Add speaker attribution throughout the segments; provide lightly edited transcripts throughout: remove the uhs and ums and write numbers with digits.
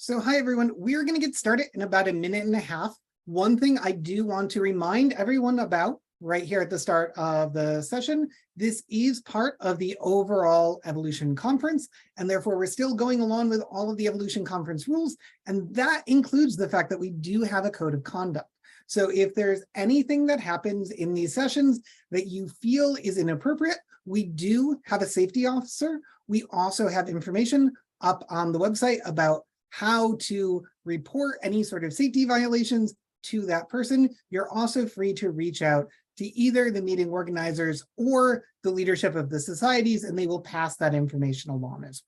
Speaker 1: So hi, everyone. We're going to get started in about a minute and a half. One thing I do want to remind everyone about right here at the start of the session, this is part of the overall Evolution Conference, and therefore we're still going along with all of the Evolution Conference rules, and that includes the fact that we do have a code of conduct. So if there's anything that happens in these sessions that you feel is inappropriate, we do have a safety officer. We also have information up on the website about how to report any sort of safety violations to that person. You're also free to reach out to either the meeting organizers or the leadership of the societies, and they will pass that information along as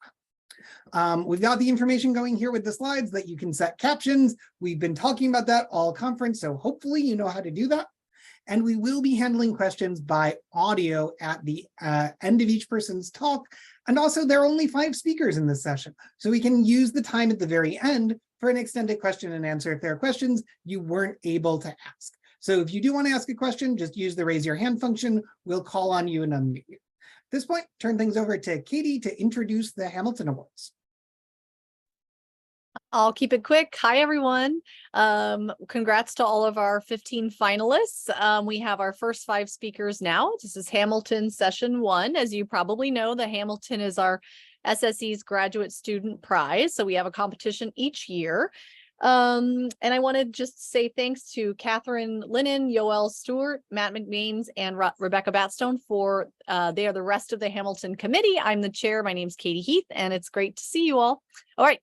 Speaker 1: well. We've got the information going here with the slides that you can set captions. We've been talking about that all conference, so hopefully you know how to do that. And we will be handling questions by audio at the end of each person's talk. And also, there are only 5 speakers in this session, so we can use the time at the very end for an extended question and answer if there are questions you weren't able to ask. So if you do want to ask a question, just use the raise your hand function. We'll call on you and unmute you. At this point, turn things over to Katie to introduce the Hamilton Awards.
Speaker 2: I'll keep it quick. Hi, everyone. Congrats to all of our 15 finalists. We have our first 5 speakers now. This is Hamilton Session 1. As you probably know, the Hamilton is our SSE's Graduate Student Prize. So we have a competition each year. And I want to just say thanks to Catherine Linnon, Yoel Stewart, Matt McMains, and Rebecca Batstone for they are the rest of the Hamilton committee. I'm the chair. My name's Katie Heath, and it's great to see you all. All right.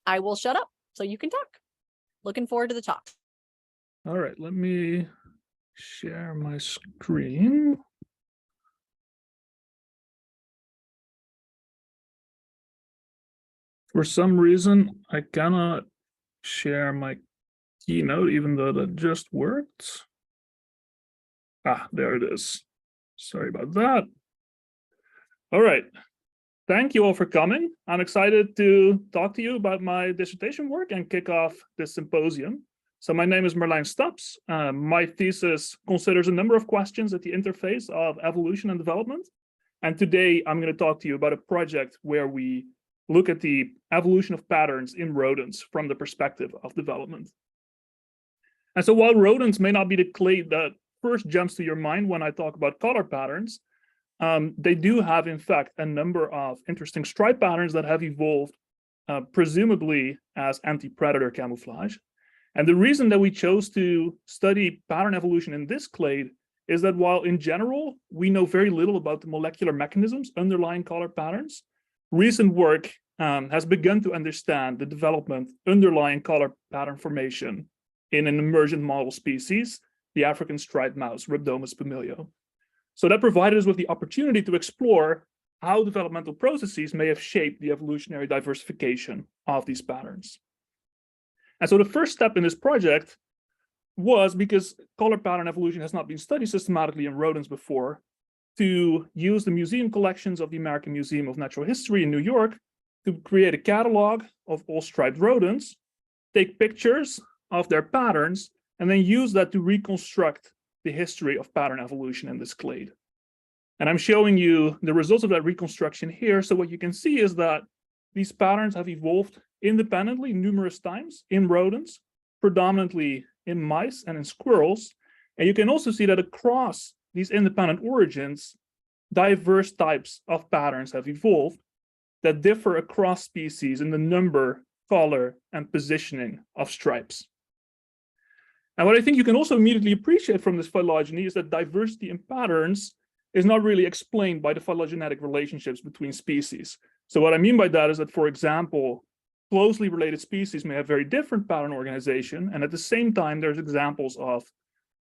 Speaker 2: I will shut up so you can talk. Looking forward to the talk.
Speaker 3: All right, let me share my screen. For some reason, I cannot share my keynote, even though that just worked. Ah, there it is. Sorry about that. All right. Thank you all for coming. I'm excited to talk to you about my dissertation work and kick off this symposium. So my name is Merlijn Staps. My thesis considers a number of questions at the interface of evolution and development. And today I'm going to talk to you about a project where we look at the evolution of patterns in rodents from the perspective of development. And so while rodents may not be the clade that first jumps to your mind when I talk about color patterns, they do have, in fact, a number of interesting stripe patterns that have evolved, presumably as anti-predator camouflage. And the reason that we chose to study pattern evolution in this clade is that while in general, we know very little about the molecular mechanisms underlying color patterns, recent work has begun to understand the development underlying color pattern formation in an emergent model species, the African striped mouse, Rhabdomus pumilio. So that provided us with the opportunity to explore how developmental processes may have shaped the evolutionary diversification of these patterns. And so the first step in this project was, because color pattern evolution has not been studied systematically in rodents before, to use the museum collections of the American Museum of Natural History in New York to create a catalog of all striped rodents, take pictures of their patterns, and then use that to reconstruct the history of pattern evolution in this clade. And I'm showing you the results of that reconstruction here. So what you can see is that these patterns have evolved independently numerous times in rodents, predominantly in mice and in squirrels. And you can also see that across these independent origins, diverse types of patterns have evolved that differ across species in the number, color, and positioning of stripes. And what I think you can also immediately appreciate from this phylogeny is that diversity in patterns is not really explained by the phylogenetic relationships between species. So what I mean by that is that, for example, closely related species may have very different pattern organization, and at the same time, there's examples of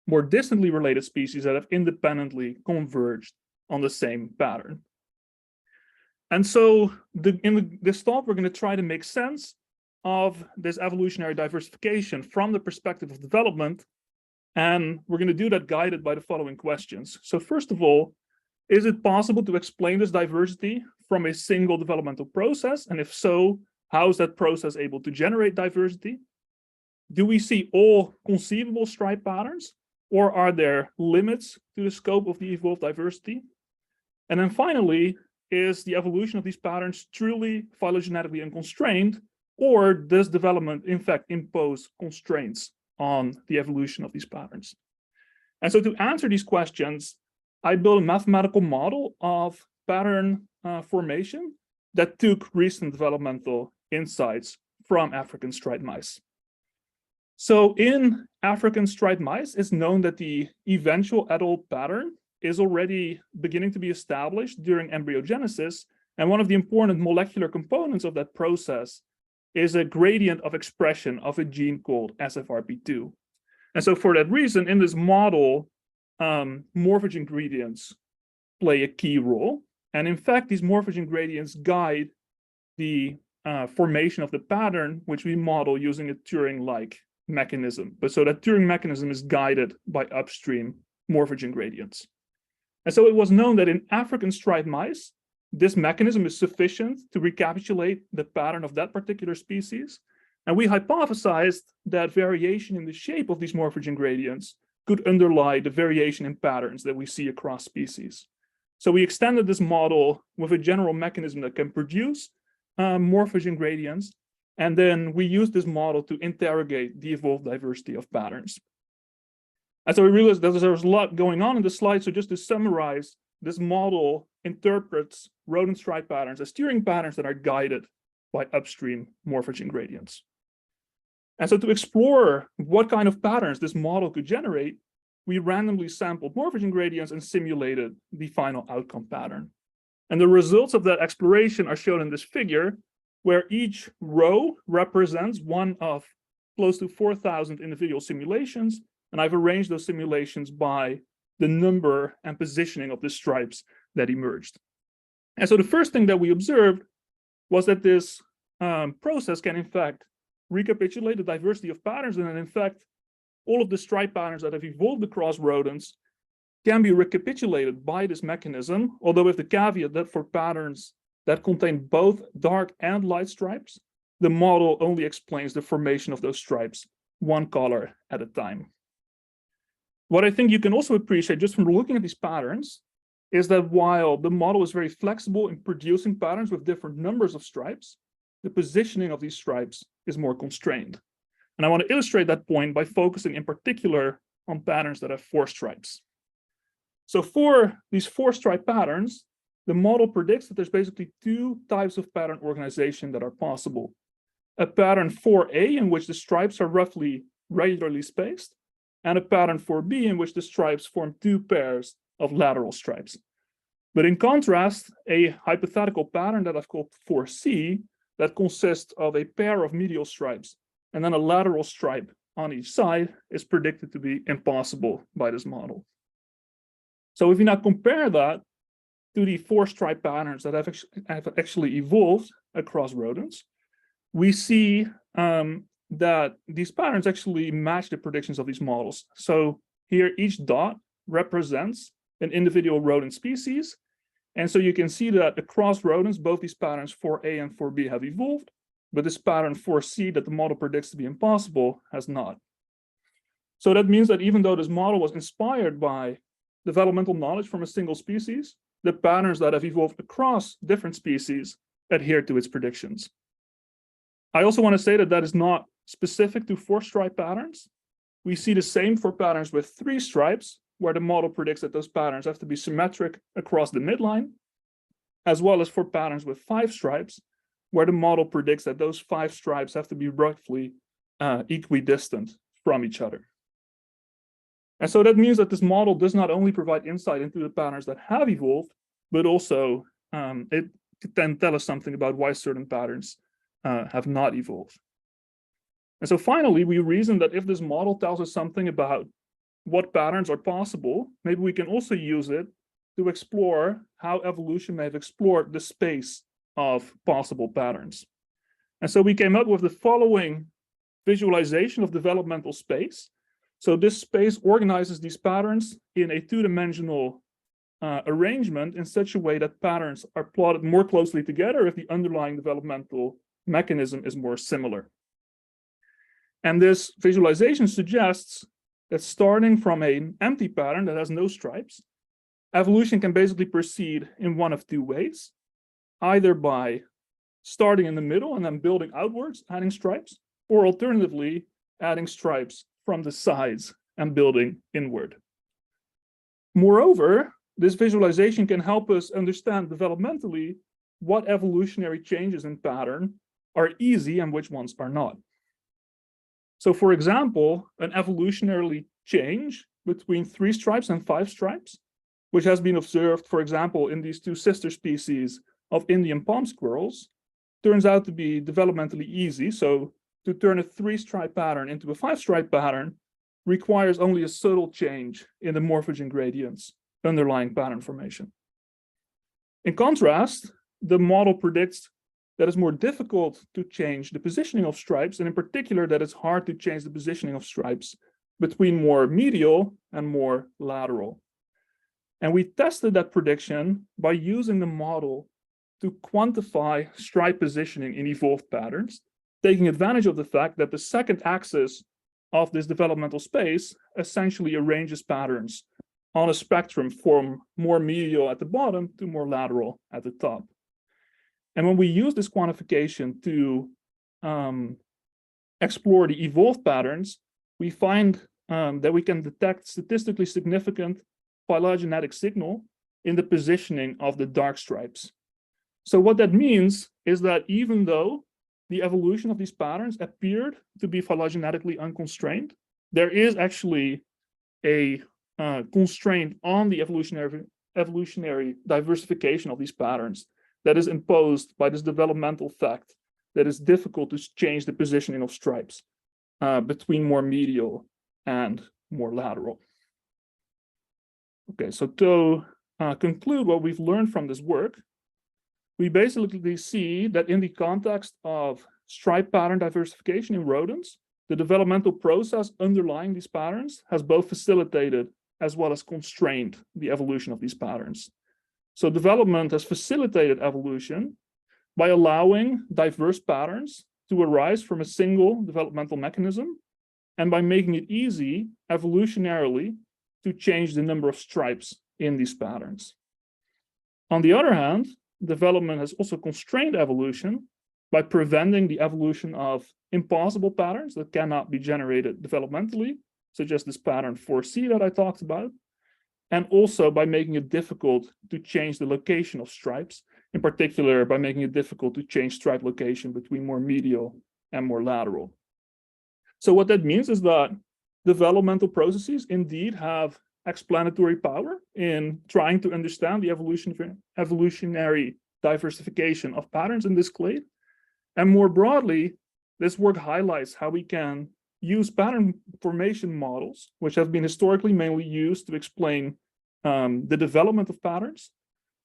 Speaker 3: more distantly related species that have independently converged on the same pattern. And so in this talk, we're going to try to make sense of this evolutionary diversification from the perspective of development. And we're going to do that guided by the following questions. So first of all, is it possible to explain this diversity from a single developmental process? And if so, how is that process able to generate diversity? Do we see all conceivable stripe patterns, or are there limits to the scope of the evolved diversity? And then finally, is the evolution of these patterns truly phylogenetically unconstrained, Or does development, in fact, impose constraints on the evolution of these patterns? And so to answer these questions, I built a mathematical model of pattern formation that took recent developmental insights from African striped mice. So in African striped mice, it's known that the eventual adult pattern is already beginning to be established during embryogenesis. And one of the important molecular components of that process is a gradient of expression of a gene called SFRP2. And so for that reason, in this model, morphage ingredients play a key role. And in fact, these morphage ingredients guide the formation of the pattern, which we model using a Turing-like mechanism. But so that Turing mechanism is guided by upstream morphage ingredients. And so it was known that in African striped mice, this mechanism is sufficient to recapitulate the pattern of that particular species. And we hypothesized that variation in the shape of these morphage ingredients could underlie the variation in patterns that we see across species. So we extended this model with a general mechanism that can produce morphage ingredients. And then we used this model to interrogate the evolved diversity of patterns. And so we realized that there's a lot going on in the slide. So just to summarize, this model interprets rodent stripe patterns as Turing patterns that are guided by upstream morphage ingredients. And so to explore what kind of patterns this model could generate, we randomly sampled morphage ingredients and simulated the final outcome pattern. And the results of that exploration are shown in this figure, where each row represents one of close to 4,000 individual simulations. And I've arranged those simulations by the number and positioning of the stripes that emerged. And so the first thing that we observed was that this process can, in fact, recapitulate the diversity of patterns, and that, in fact, all of the stripe patterns that have evolved across rodents can be recapitulated by this mechanism, although with the caveat that for patterns that contain both dark and light stripes, the model only explains the formation of those stripes one color at a time. What I think you can also appreciate just from looking at these patterns is that while the model is very flexible in producing patterns with different numbers of stripes, the positioning of these stripes is more constrained. And I want to illustrate that point by focusing in particular on patterns that have 4 stripes. So for these 4 stripe patterns, the model predicts that there's basically 2 types of pattern organization that are possible. A pattern 4A in which the stripes are roughly regularly spaced, and a pattern 4B in which the stripes form 2 pairs of lateral stripes. But in contrast, a hypothetical pattern that I've called 4C that consists of a pair of medial stripes and then a lateral stripe on each side is predicted to be impossible by this model. So if you now compare that to the 4 stripe patterns that have actually evolved across rodents, we see that these patterns actually match the predictions of these models. So here, each dot represents an individual rodent species. And so you can see that across rodents, both these patterns 4A and 4B have evolved, but this pattern 4C that the model predicts to be impossible has not. So that means that even though this model was inspired by developmental knowledge from a single species, the patterns that have evolved across different species adhere to its predictions. I also want to say that that is not specific to 4 stripe patterns. We see the same for patterns with 3 stripes, where the model predicts that those patterns have to be symmetric across the midline, as well as for patterns with 5 stripes, where the model predicts that those 5 stripes have to be roughly equidistant from each other. And so that means that this model does not only provide insight into the patterns that have evolved, but also it can tell us something about why certain patterns have not evolved. And so finally, we reason that if this model tells us something about what patterns are possible, maybe we can also use it to explore how evolution may have explored the space of possible patterns. And so we came up with the following visualization of developmental space. So this space organizes these patterns in a 2-dimensional arrangement in such a way that patterns are plotted more closely together if the underlying developmental mechanism is more similar. And this visualization suggests that starting from an empty pattern that has no stripes, evolution can basically proceed in one of 2 ways, either by starting in the middle and then building outwards, adding stripes, or alternatively, adding stripes from the sides and building inward. Moreover, this visualization can help us understand developmentally what evolutionary changes in pattern are easy and which ones are not. So for example, an evolutionary change between 3 stripes and 5 stripes, which has been observed, for example, in these 2 sister species of Indian palm squirrels, turns out to be developmentally easy. So to turn a 3-stripe pattern into a 5-stripe pattern requires only a subtle change in the morphogen gradients underlying pattern formation. In contrast, the model predicts that it's more difficult to change the positioning of stripes, and in particular that it's hard to change the positioning of stripes between more medial and more lateral. And we tested that prediction by using the model to quantify stripe positioning in evolved patterns, taking advantage of the fact that the second axis of this developmental space essentially arranges patterns on a spectrum from more medial at the bottom to more lateral at the top. And when we use this quantification to explore the evolved patterns, we find that we can detect statistically significant phylogenetic signal in the positioning of the dark stripes. So what that means is that even though the evolution of these patterns appeared to be phylogenetically unconstrained, there is actually a constraint on the evolutionary diversification of these patterns that is imposed by this developmental fact that it's difficult to change the positioning of stripes between more medial and more lateral. Okay, so to conclude what we've learned from this work, we basically see that in the context of stripe pattern diversification in rodents, the developmental process underlying these patterns has both facilitated as well as constrained the evolution of these patterns. So development has facilitated evolution by allowing diverse patterns to arise from a single developmental mechanism and by making it easy evolutionarily to change the number of stripes in these patterns. On the other hand, development has also constrained evolution by preventing the evolution of impossible patterns that cannot be generated developmentally, such as this pattern 4C that I talked about, and also by making it difficult to change the location of stripes, in particular by making it difficult to change stripe location between more medial and more lateral. So what that means is that developmental processes indeed have explanatory power in trying to understand the evolutionary diversification of patterns in this clade. And more broadly, this work highlights how we can use pattern formation models, which have been historically mainly used to explain the development of patterns,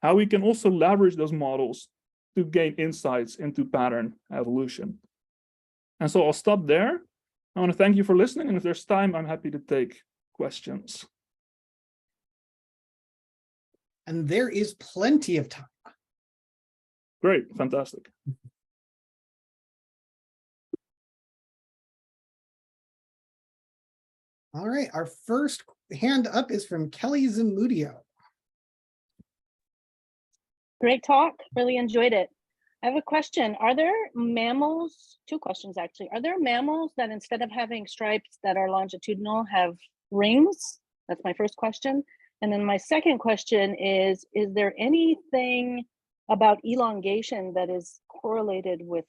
Speaker 3: how we can also leverage those models to gain insights into pattern evolution. And so I'll stop there. I want to thank you for listening, and if there's time, I'm happy to take questions.
Speaker 1: And there is plenty of time.
Speaker 3: Great, fantastic.
Speaker 1: All right, our first hand up is from Kelly Zamudio.
Speaker 4: Great talk, really enjoyed it. I have a question. Are there mammals, 2 questions actually. Are there mammals that instead of having stripes that are longitudinal have rings? That's my first question. And then my second question is there anything about elongation that is correlated with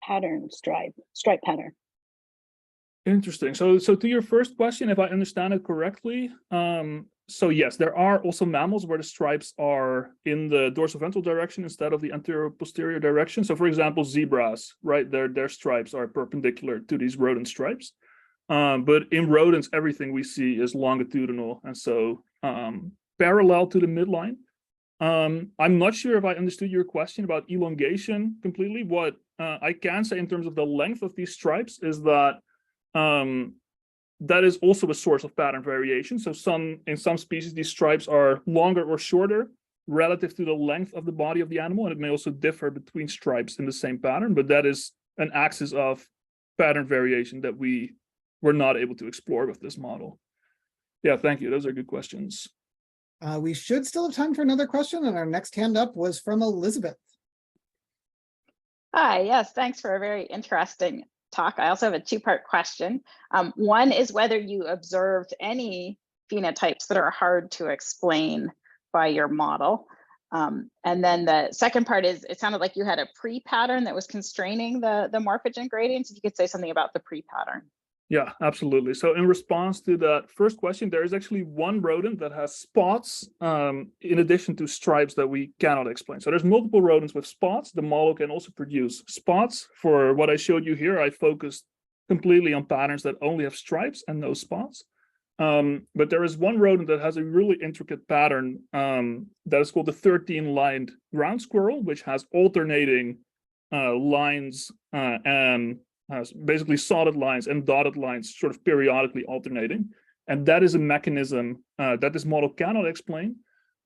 Speaker 4: pattern stripe pattern?
Speaker 3: Interesting. So to your first question, if I understand it correctly, so yes, there are also mammals where the stripes are in the dorsoventral direction instead of the anterior-posterior direction. So for example, zebras, right, their stripes are perpendicular to these rodent stripes. But in rodents, everything we see is longitudinal and so parallel to the midline. I'm not sure if I understood your question about elongation completely. What I can say in terms of the length of these stripes is that that is also a source of pattern variation. So in some species, these stripes are longer or shorter relative to the length of the body of the animal, and it may also differ between stripes in the same pattern, but that is an axis of pattern variation that we were not able to explore with this model. Yeah, thank you. Those are good questions.
Speaker 1: We should still have time for another question, and our next hand up was from Elizabeth.
Speaker 5: Hi, yes, thanks for a very interesting talk. I also have a two-part question. One is whether you observed any phenotypes that are hard to explain by your model. And then the second part is, it sounded like you had a pre-pattern that was constraining the morphogen gradients. If you could say something about the pre-pattern.
Speaker 3: Yeah, absolutely. So in response to that first question, there is actually one rodent that has spots in addition to stripes that we cannot explain. So there's multiple rodents with spots. The model can also produce spots. For what I showed you here, I focused completely on patterns that only have stripes and no spots. But there is one rodent that has a really intricate pattern that is called the 13-lined ground squirrel, which has alternating lines and basically solid lines and dotted lines sort of periodically alternating. And that is a mechanism that this model cannot explain,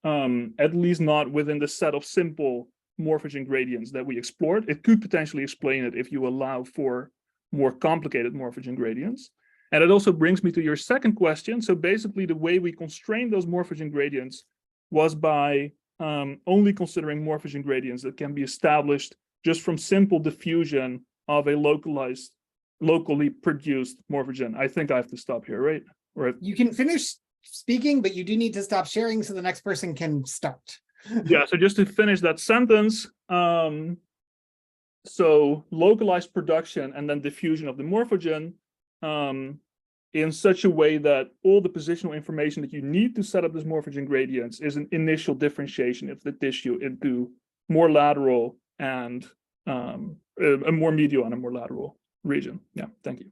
Speaker 3: at least not within the set of simple morphogen gradients that we explored. It could potentially explain it if you allow for more complicated morphogen gradients. And it also brings me to your second question. So basically the way we constrained those morphogen gradients was by only considering morphogen gradients that can be established just from simple diffusion of a locally produced morphogen. I think I have to stop here, right? Right.
Speaker 1: You can finish speaking, but you do need to stop sharing so the next person can start.
Speaker 3: Yeah, so just to finish that sentence, so localized production and then diffusion of the morphogen in such a way that all the positional information that you need to set up this morphogen gradients is an initial differentiation of the tissue into more lateral and a more medial and a more lateral region. Yeah, thank you.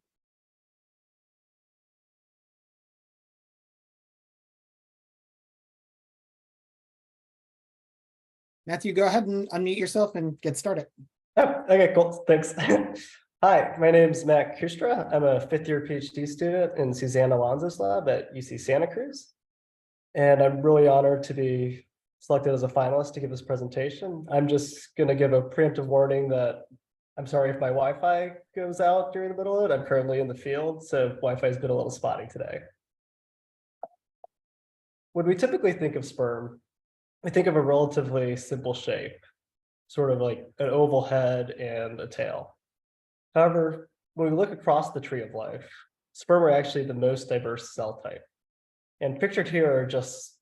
Speaker 1: Matthew, go ahead and unmute yourself and get started.
Speaker 6: Oh, okay, cool. Thanks. Hi, my name is Matt Kustra. I'm a fifth-year PhD student in Suzanne Alonso's lab at UC Santa Cruz. And I'm really honored to be selected as a finalist to give this presentation. I'm just going to give a preemptive warning that I'm sorry if my Wi-Fi goes out during the middle of it. I'm currently in the field, so Wi-Fi has been a little spotty today. When we typically think of sperm, we think of a relatively simple shape, sort of like an oval head and a tail. However, when we look across the tree of life, sperm are actually the most diverse cell type. And pictured here are just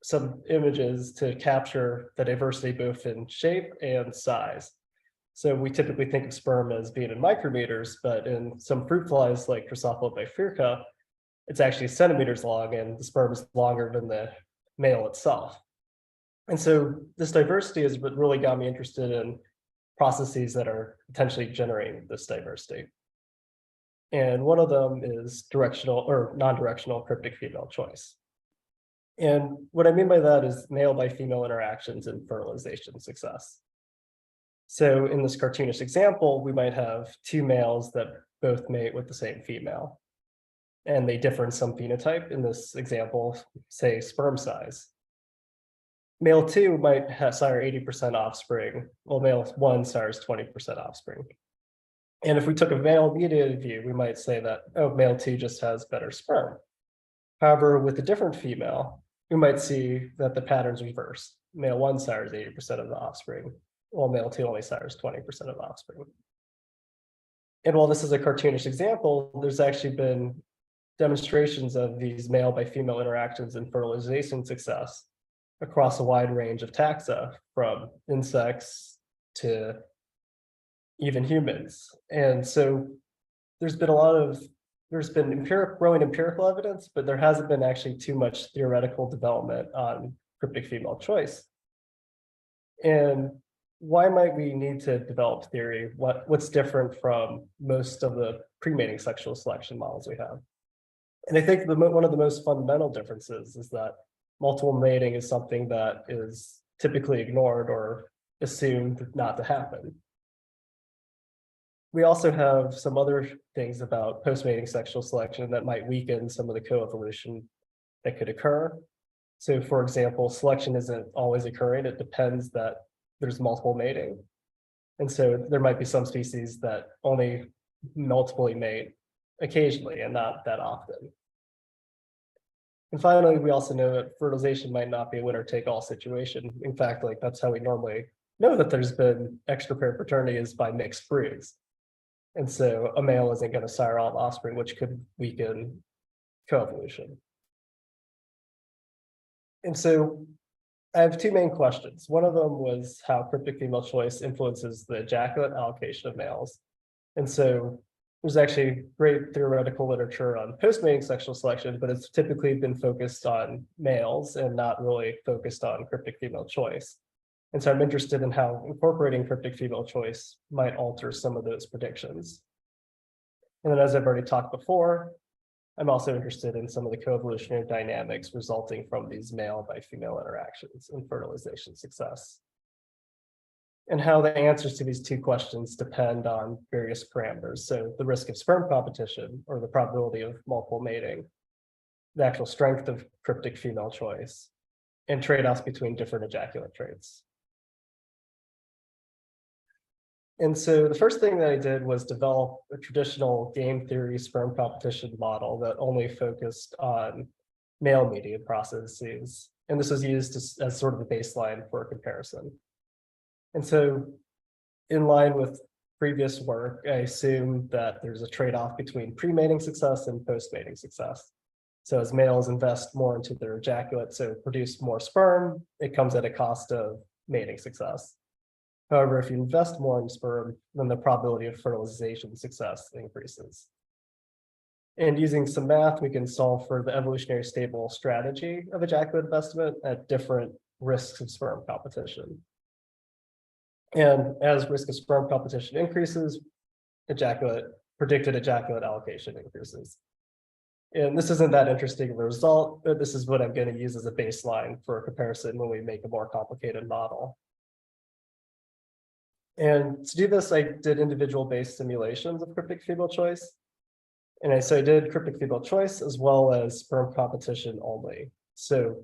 Speaker 6: some images to capture the diversity both in shape and size. So we typically think of sperm as being in micrometers, but in some fruit flies like Drosophila bifurca, it's actually centimeters long, and the sperm is longer than the male itself. And so this diversity is what really got me interested in processes that are potentially generating this diversity. And one of them is directional or non-directional cryptic female choice. And what I mean by that is male by female interactions in fertilization success. So in this cartoonish example, we might have two males that both mate with the same female, and they differ in some phenotype. In this example, say sperm size. Male 2 might sire 80% offspring, while male 1 sires 20% offspring. And if we took a male-mediated view, we might say that, oh, male 2 just has better sperm. However, with a different female, we might see that the pattern's reversed. Male 1 sires 80% of the offspring, while male 2 only sires 20% of the offspring. And while this is a cartoonish example, there's actually been demonstrations of these male by female interactions in fertilization success across a wide range of taxa, from insects to even humans. And so there's been growing empirical evidence, but there hasn't been actually too much theoretical development on cryptic female choice. And why might we need to develop theory? What's different from most of the pre-mating sexual selection models we have? And I think one of the most fundamental differences is that multiple mating is something that is typically ignored or assumed not to happen. We also have some other things about post-mating sexual selection that might weaken some of the coevolution that could occur. So for example, selection isn't always occurring. It depends that there's multiple mating. And so there might be some species that only multiply mate occasionally and not that often. And finally, we also know that fertilization might not be a winner-take-all situation. In fact, like that's how we normally know that there's been extra pair fraternities by mixed breeds. And so a male isn't going to sire all the offspring, which could weaken coevolution. And so I have two main questions. One of them was how cryptic female choice influences the ejaculate allocation of males. And so there's actually great theoretical literature on post-mating sexual selection, but it's typically been focused on males and not really focused on cryptic female choice. And so I'm interested in how incorporating cryptic female choice might alter some of those predictions. And then, as I've already talked before, I'm also interested in some of the coevolutionary dynamics resulting from these male by female interactions and fertilization success, and how the answers to these two questions depend on various parameters. So the risk of sperm competition, or the probability of multiple mating, the actual strength of cryptic female choice, and trade-offs between different ejaculate traits. And so the first thing that I did was develop a traditional game theory sperm competition model that only focused on male mediated processes. And this was used as sort of the baseline for a comparison. And so in line with previous work, I assumed that there's a trade-off between pre-mating success and post-mating success. So as males invest more into their ejaculate, so produce more sperm, it comes at a cost of mating success. However, if you invest more in sperm, then the probability of fertilization success increases. And using some math, we can solve for the evolutionary stable strategy of ejaculate investment at different risks of sperm competition. And as risk of sperm competition increases, predicted ejaculate allocation increases. And this isn't that interesting of a result, but this is what I'm going to use as a baseline for a comparison when we make a more complicated model. And to do this, I did individual-based simulations of cryptic female choice. And I did cryptic female choice as well as sperm competition only. So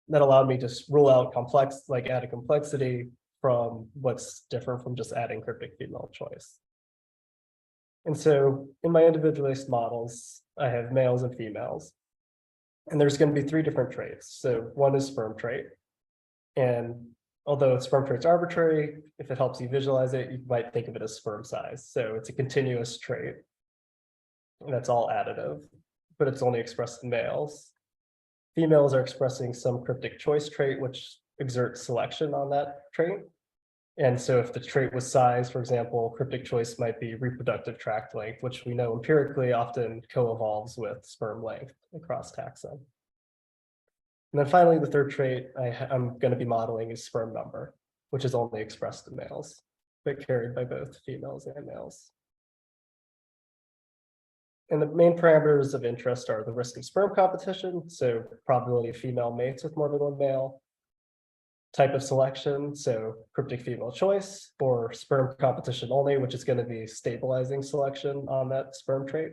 Speaker 6: that allowed me to rule out added complexity from what's different from just adding cryptic female choice. And so in my individualized models, I have males and females. And there's going to be three different traits. So one is sperm trait. And although sperm trait's arbitrary, if it helps you visualize it, you might think of it as sperm size. So it's a continuous trait. And that's all additive, but it's only expressed in males. Females are expressing some cryptic choice trait, which exerts selection on that trait. And so if the trait was size, for example, cryptic choice might be reproductive tract length, which we know empirically often co-evolves with sperm length across taxa. And then finally, the third trait I'm going to be modeling is sperm number, which is only expressed in males, but carried by both females and males. And the main parameters of interest are the risk of sperm competition, so probability of female mates with more than one male, type of selection, so cryptic female choice, or sperm competition only, which is going to be stabilizing selection on that sperm trait.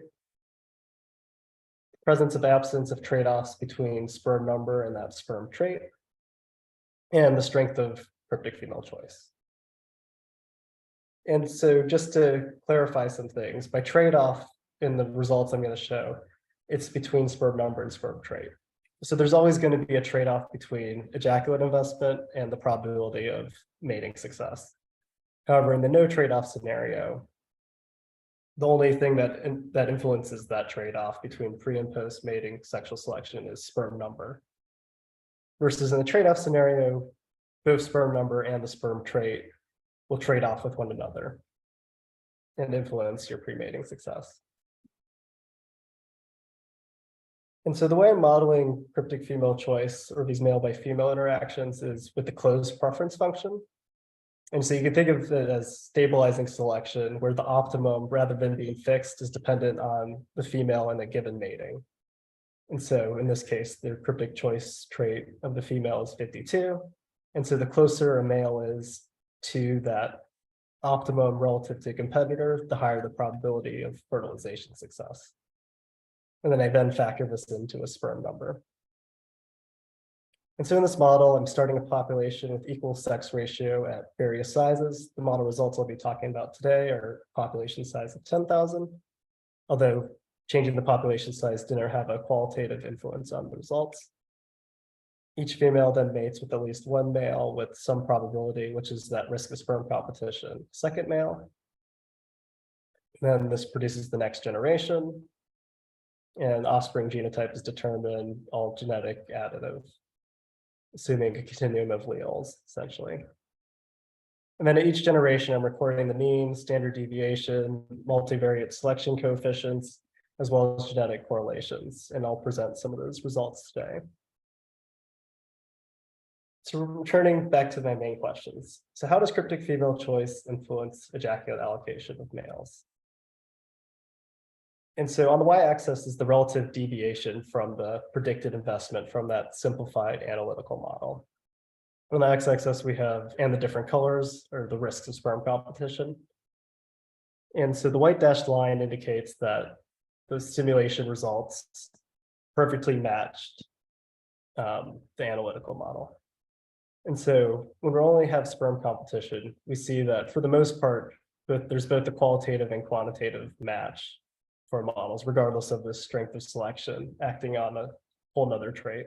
Speaker 6: Presence of absence of trade-offs between sperm number and that sperm trait, and the strength of cryptic female choice. And so just to clarify some things, by trade-off in the results I'm going to show, it's between sperm number and sperm trait. So there's always going to be a trade-off between ejaculate investment and the probability of mating success. However, in the no trade-off scenario, the only thing that influences that trade-off between pre and post mating sexual selection is sperm number. Versus in the trade-off scenario, both sperm number and the sperm trait will trade off with one another and influence your pre-mating success. And so the way I'm modeling cryptic female choice or these male by female interactions is with the closed preference function. And so you can think of it as stabilizing selection, where the optimum, rather than being fixed, is dependent on the female in a given mating. And so in this case, the cryptic choice trait of the female is 52. And so the closer a male is to that optimum relative to competitor, the higher the probability of fertilization success. And then I then factor this into a sperm number. And so in this model, I'm starting a population with equal sex ratio at various sizes. The model results I'll be talking about today are population size of 10,000, although changing the population size didn't have a qualitative influence on the results. Each female then mates with at least one male with some probability, which is that risk of sperm competition. Second male. Then this produces the next generation. And offspring genotype is determined all genetic additive, assuming a continuum of alleles, essentially. And then at each generation, I'm recording the mean, standard deviation, multivariate selection coefficients, as well as genetic correlations. And I'll present some of those results today. So returning back to my main questions. So how does cryptic female choice influence ejaculate allocation of males? And so on the y-axis is the relative deviation from the predicted investment from that simplified analytical model. On the x-axis, we have, and the different colors, or the risks of sperm competition. And so the white dashed line indicates that the simulation results perfectly matched the analytical model. And so when we only have sperm competition, we see that for the most part, there's both the qualitative and quantitative match for models, regardless of the strength of selection acting on a whole nother trait.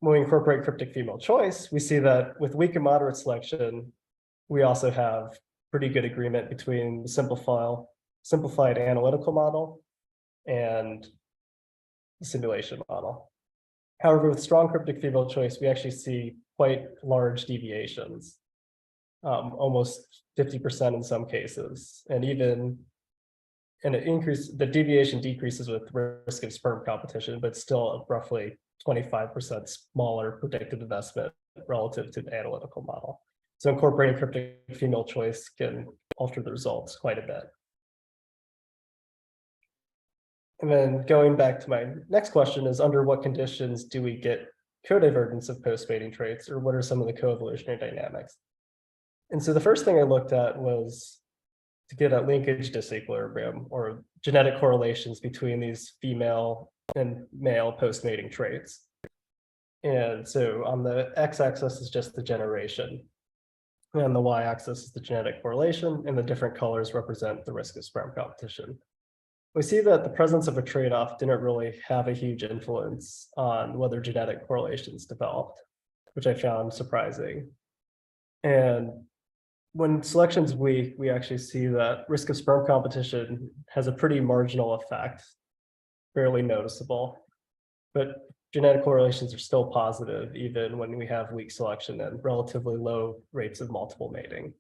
Speaker 6: When we incorporate cryptic female choice, we see that with weak and moderate selection, we also have pretty good agreement between the simplified analytical model and the simulation model. However, with strong cryptic female choice, we actually see quite large deviations, almost 50% in some cases, and the deviation decreases with risk of sperm competition, but still roughly 25% smaller predicted investment relative to the analytical model. So incorporating cryptic female choice can alter the results quite a bit. And then going back to my next question is, under what conditions do we get codivergence of post-mating traits, or what are some of the coevolutionary dynamics? And so the first thing I looked at was to get at linkage disequilibrium, or genetic correlations between these female and male post-mating traits. And so on the x-axis is just the generation, and the y-axis is the genetic correlation, and the different colors represent the risk of sperm competition. We see that the presence of a trade-off didn't really have a huge influence on whether genetic correlations developed, which I found surprising. And when selection's weak, we actually see that risk of sperm competition has a pretty marginal effect, barely noticeable, but genetic correlations are still positive even when we have weak selection and relatively low rates of multiple mating.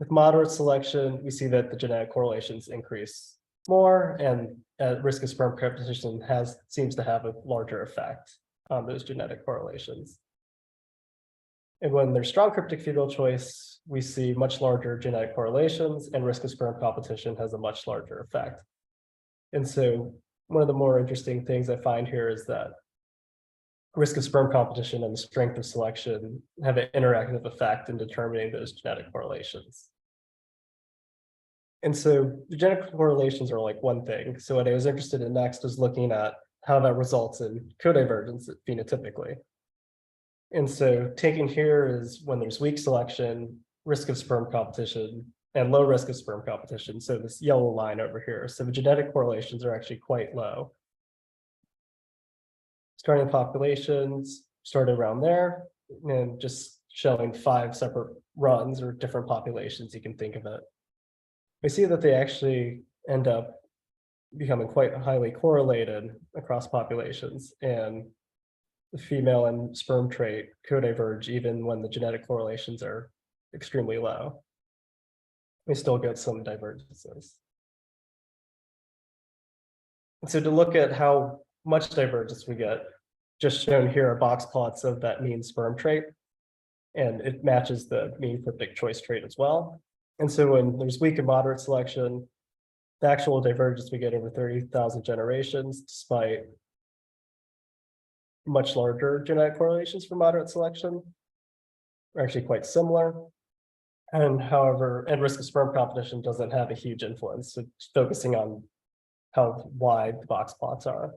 Speaker 6: With moderate selection, we see that the genetic correlations increase more, and risk of sperm competition seems to have a larger effect on those genetic correlations. And when there's strong cryptic female choice, we see much larger genetic correlations, and risk of sperm competition has a much larger effect. And so one of the more interesting things I find here is that risk of sperm competition and the strength of selection have an interactive effect in determining those genetic correlations. And so the genetic correlations are like one thing. So what I was interested in next was looking at how that results in codivergence phenotypically. And so taking here is when there's weak selection, risk of sperm competition, and low risk of sperm competition. So this yellow line over here. So the genetic correlations are actually quite low. Starting populations started around there, and just showing 5 separate runs or different populations, you can think of it. We see that they actually end up becoming quite highly correlated across populations, and the female and sperm trait codiverge even when the genetic correlations are extremely low. We still get some divergences. And so to look at how much divergence we get, just shown here are box plots of that mean sperm trait, and it matches the mean cryptic choice trait as well. And so when there's weak and moderate selection, the actual divergence we get over 30,000 generations, despite much larger genetic correlations for moderate selection, are actually quite similar. And however, and risk of sperm competition doesn't have a huge influence. So it's focusing on how wide the box plots are.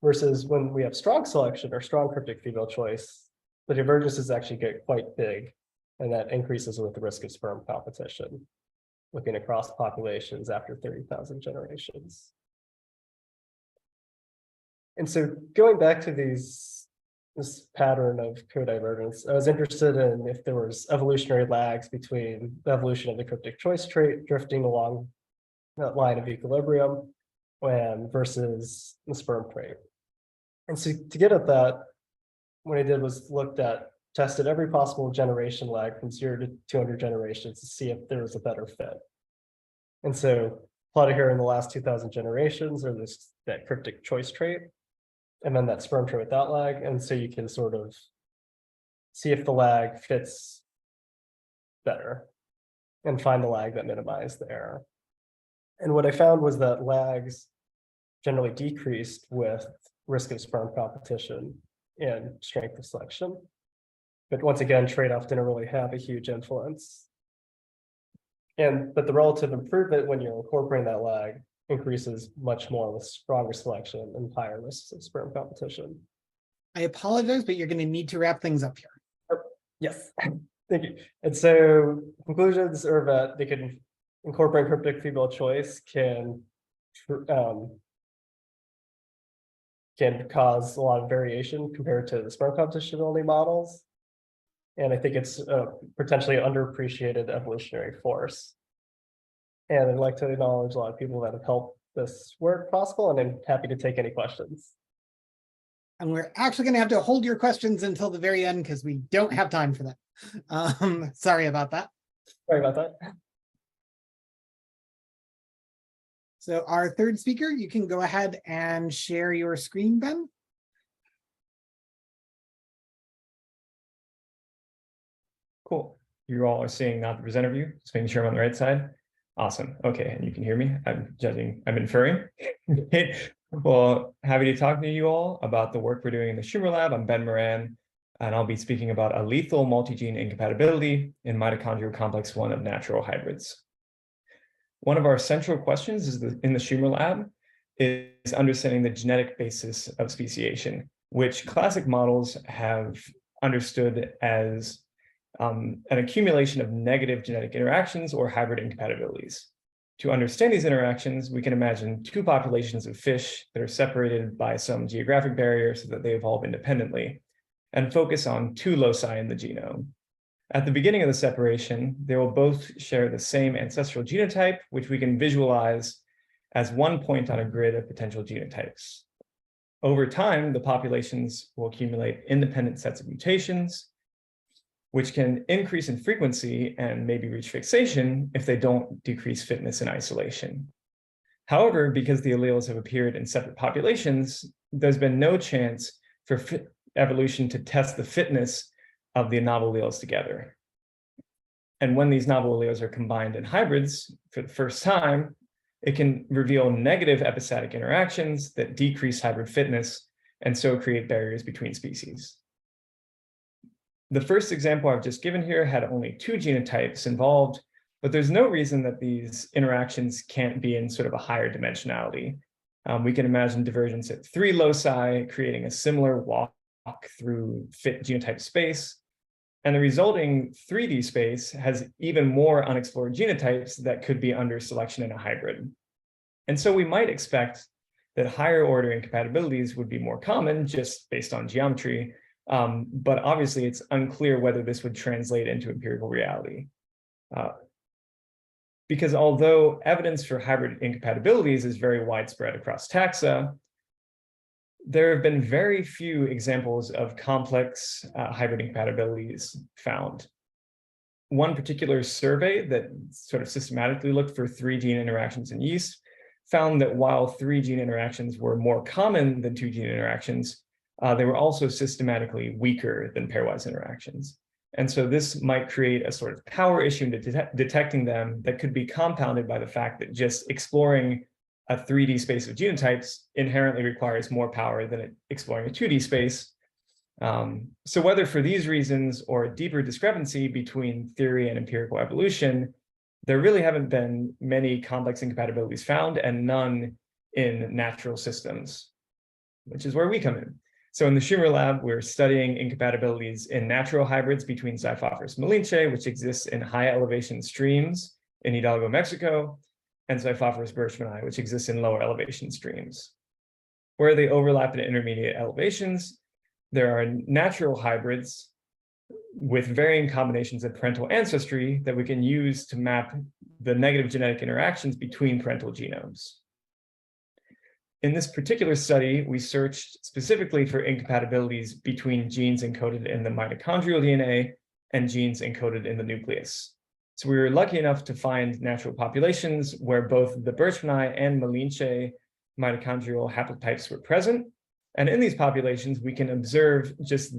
Speaker 6: Versus when we have strong selection or strong cryptic female choice, the divergences actually get quite big, and that increases with the risk of sperm competition, looking across populations after 30,000 generations. And so going back to this pattern of codivergence, I was interested in if there was evolutionary lags between the evolution of the cryptic choice trait drifting along that line of equilibrium versus the sperm trait. And so to get at that, what I did was tested every possible generation lag from 0 to 200 generations to see if there was a better fit. And so plotted here in the last 2000 generations are that cryptic choice trait, and then that sperm trait without lag. And so you can sort of see if the lag fits better and find the lag that minimized the error. And what I found was that lags generally decreased with risk of sperm competition and strength of selection. But once again, trade-off didn't really have a huge influence. But the relative improvement when you're incorporating that lag increases much more with stronger selection and higher risks of sperm competition.
Speaker 1: I apologize, but you're going to need to wrap things up here.
Speaker 6: Yes, thank you. And so conclusions are that they can incorporate cryptic female choice can cause a lot of variation compared to the sperm competition only models. And I think it's a potentially underappreciated evolutionary force. And I'd like to acknowledge a lot of people that have helped this work possible, and I'm happy to take any questions.
Speaker 1: And we're actually going to have to hold your questions until the very end because we don't have time for that. Sorry about that.
Speaker 6: Sorry about that.
Speaker 1: So our third speaker, you can go ahead and share your screen, Ben.
Speaker 7: Cool. You all are seeing not the presenter view, just making sure I'm on the right side. Awesome. Okay, and you can hear me. I'm inferring. Well, happy to talk to you all about the work we're doing in the Schumer Lab. I'm Ben Moran, and I'll be speaking about a lethal multi-gene incompatibility in mitochondrial complex 1 of natural hybrids. One of our central questions in the Schumer Lab is understanding the genetic basis of speciation, which classic models have understood as an accumulation of negative genetic interactions or hybrid incompatibilities. To understand these interactions, we can imagine two populations of fish that are separated by some geographic barrier so that they evolve independently, and focus on two loci in the genome. At the beginning of the separation, they will both share the same ancestral genotype, which we can visualize as one point on a grid of potential genotypes. Over time, the populations will accumulate independent sets of mutations, which can increase in frequency and maybe reach fixation if they don't decrease fitness in isolation. However, because the alleles have appeared in separate populations, there's been no chance for evolution to test the fitness of the novel alleles together. And when these novel alleles are combined in hybrids for the first time, it can reveal negative epistatic interactions that decrease hybrid fitness and so create barriers between species. The first example I've just given here had only two genotypes involved, but there's no reason that these interactions can't be in sort of a higher dimensionality. We can imagine divergence at 3 loci, creating a similar walk through fit genotype space. And the resulting 3D space has even more unexplored genotypes that could be under selection in a hybrid. And so we might expect that higher order incompatibilities would be more common just based on geometry. But obviously it's unclear whether this would translate into empirical reality. Because although evidence for hybrid incompatibilities is very widespread across taxa, there have been very few examples of complex hybrid incompatibilities found. One particular survey that sort of systematically looked for 3 gene interactions in yeast found that while 3 gene interactions were more common than 2 gene interactions, they were also systematically weaker than pairwise interactions. And so this might create a sort of power issue in detecting them that could be compounded by the fact that just exploring a 3D space of genotypes inherently requires more power than exploring a 2D space. So whether for these reasons or a deeper discrepancy between theory and empirical evolution, there really haven't been many complex incompatibilities found and none in natural systems, which is where we come in. So in the Schumer Lab, we're studying incompatibilities in natural hybrids between Xiphophorus malinche, which exists in high elevation streams in Hidalgo, Mexico, and Xiphophorus birchmanni, which exists in lower elevation streams. Where they overlap at intermediate elevations, there are natural hybrids with varying combinations of parental ancestry that we can use to map the negative genetic interactions between parental genomes. In this particular study, we searched specifically for incompatibilities between genes encoded in the mitochondrial DNA and genes encoded in the nucleus. So we were lucky enough to find natural populations where both the Birchmani and Malinche mitochondrial haplotypes were present. And in these populations, we can observe just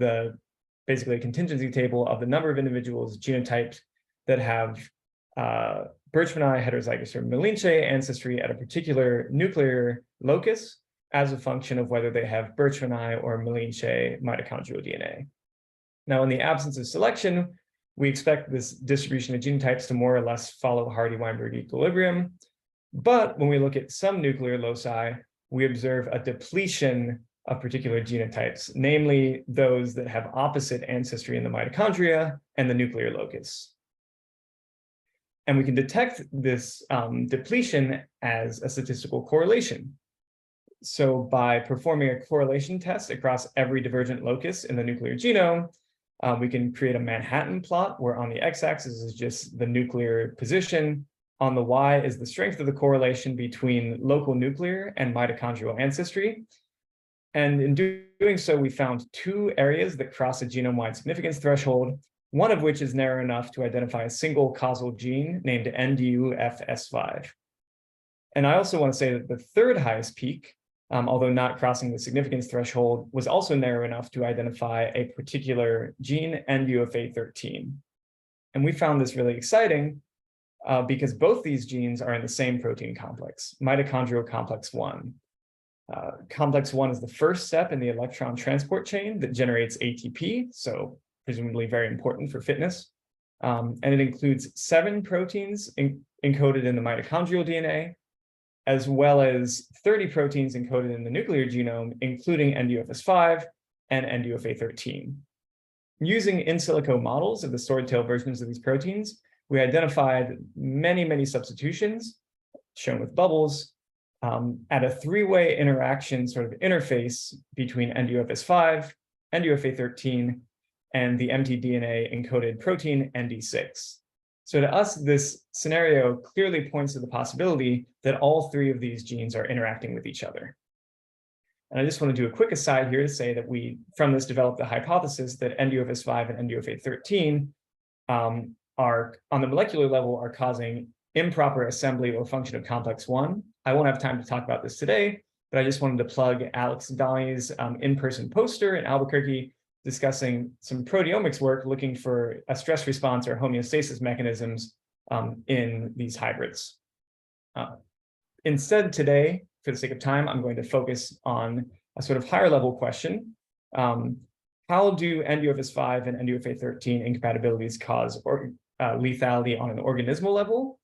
Speaker 7: basically a contingency table of the number of individuals genotyped that have Birchmani heterozygous or Malinche ancestry at a particular nuclear locus as a function of whether they have Birchmani or Malinche mitochondrial DNA. Now, in the absence of selection, we expect this distribution of genotypes to more or less follow Hardy-Weinberg equilibrium. But when we look at some nuclear loci, we observe a depletion of particular genotypes, namely those that have opposite ancestry in the mitochondria and the nuclear locus. And we can detect this depletion as a statistical correlation. So by performing a correlation test across every divergent locus in the nuclear genome, we can create a Manhattan plot where on the x-axis is just the nuclear position. On the y is the strength of the correlation between local nuclear and mitochondrial ancestry. And in doing so, we found two areas that cross a genome-wide significance threshold, one of which is narrow enough to identify a single causal gene named NDUFS5. And I also want to say that the third highest peak, although not crossing the significance threshold, was also narrow enough to identify a particular gene, NDUFA13. And we found this really exciting because both these genes are in the same protein complex, mitochondrial complex 1. Complex 1 is the first step in the electron transport chain that generates ATP, so presumably very important for fitness. And it includes 7 proteins encoded in the mitochondrial DNA, as well as 30 proteins encoded in the nuclear genome, including NDUFS5 and NDUFA13. Using in silico models of the swordtail versions of these proteins, we identified many substitutions, shown with bubbles, at a 3-way interaction sort of interface between NDUFS5, NDUFA13, and the mtDNA encoded protein ND6. So to us, this scenario clearly points to the possibility that all 3 of these genes are interacting with each other. And I just want to do a quick aside here to say that we, from this, developed the hypothesis that NDUFS5 and NDUFA13 are, on the molecular level, are causing improper assembly or function of complex 1. I won't have time to talk about this today, but I just wanted to plug Alex Dami's in-person poster in Albuquerque discussing some proteomics work looking for a stress response or homeostasis mechanisms in these hybrids. Instead today, for the sake of time, I'm going to focus on a sort of higher level question. How do NDUFS5 and NDUFA13 incompatibilities cause lethality on an organismal level?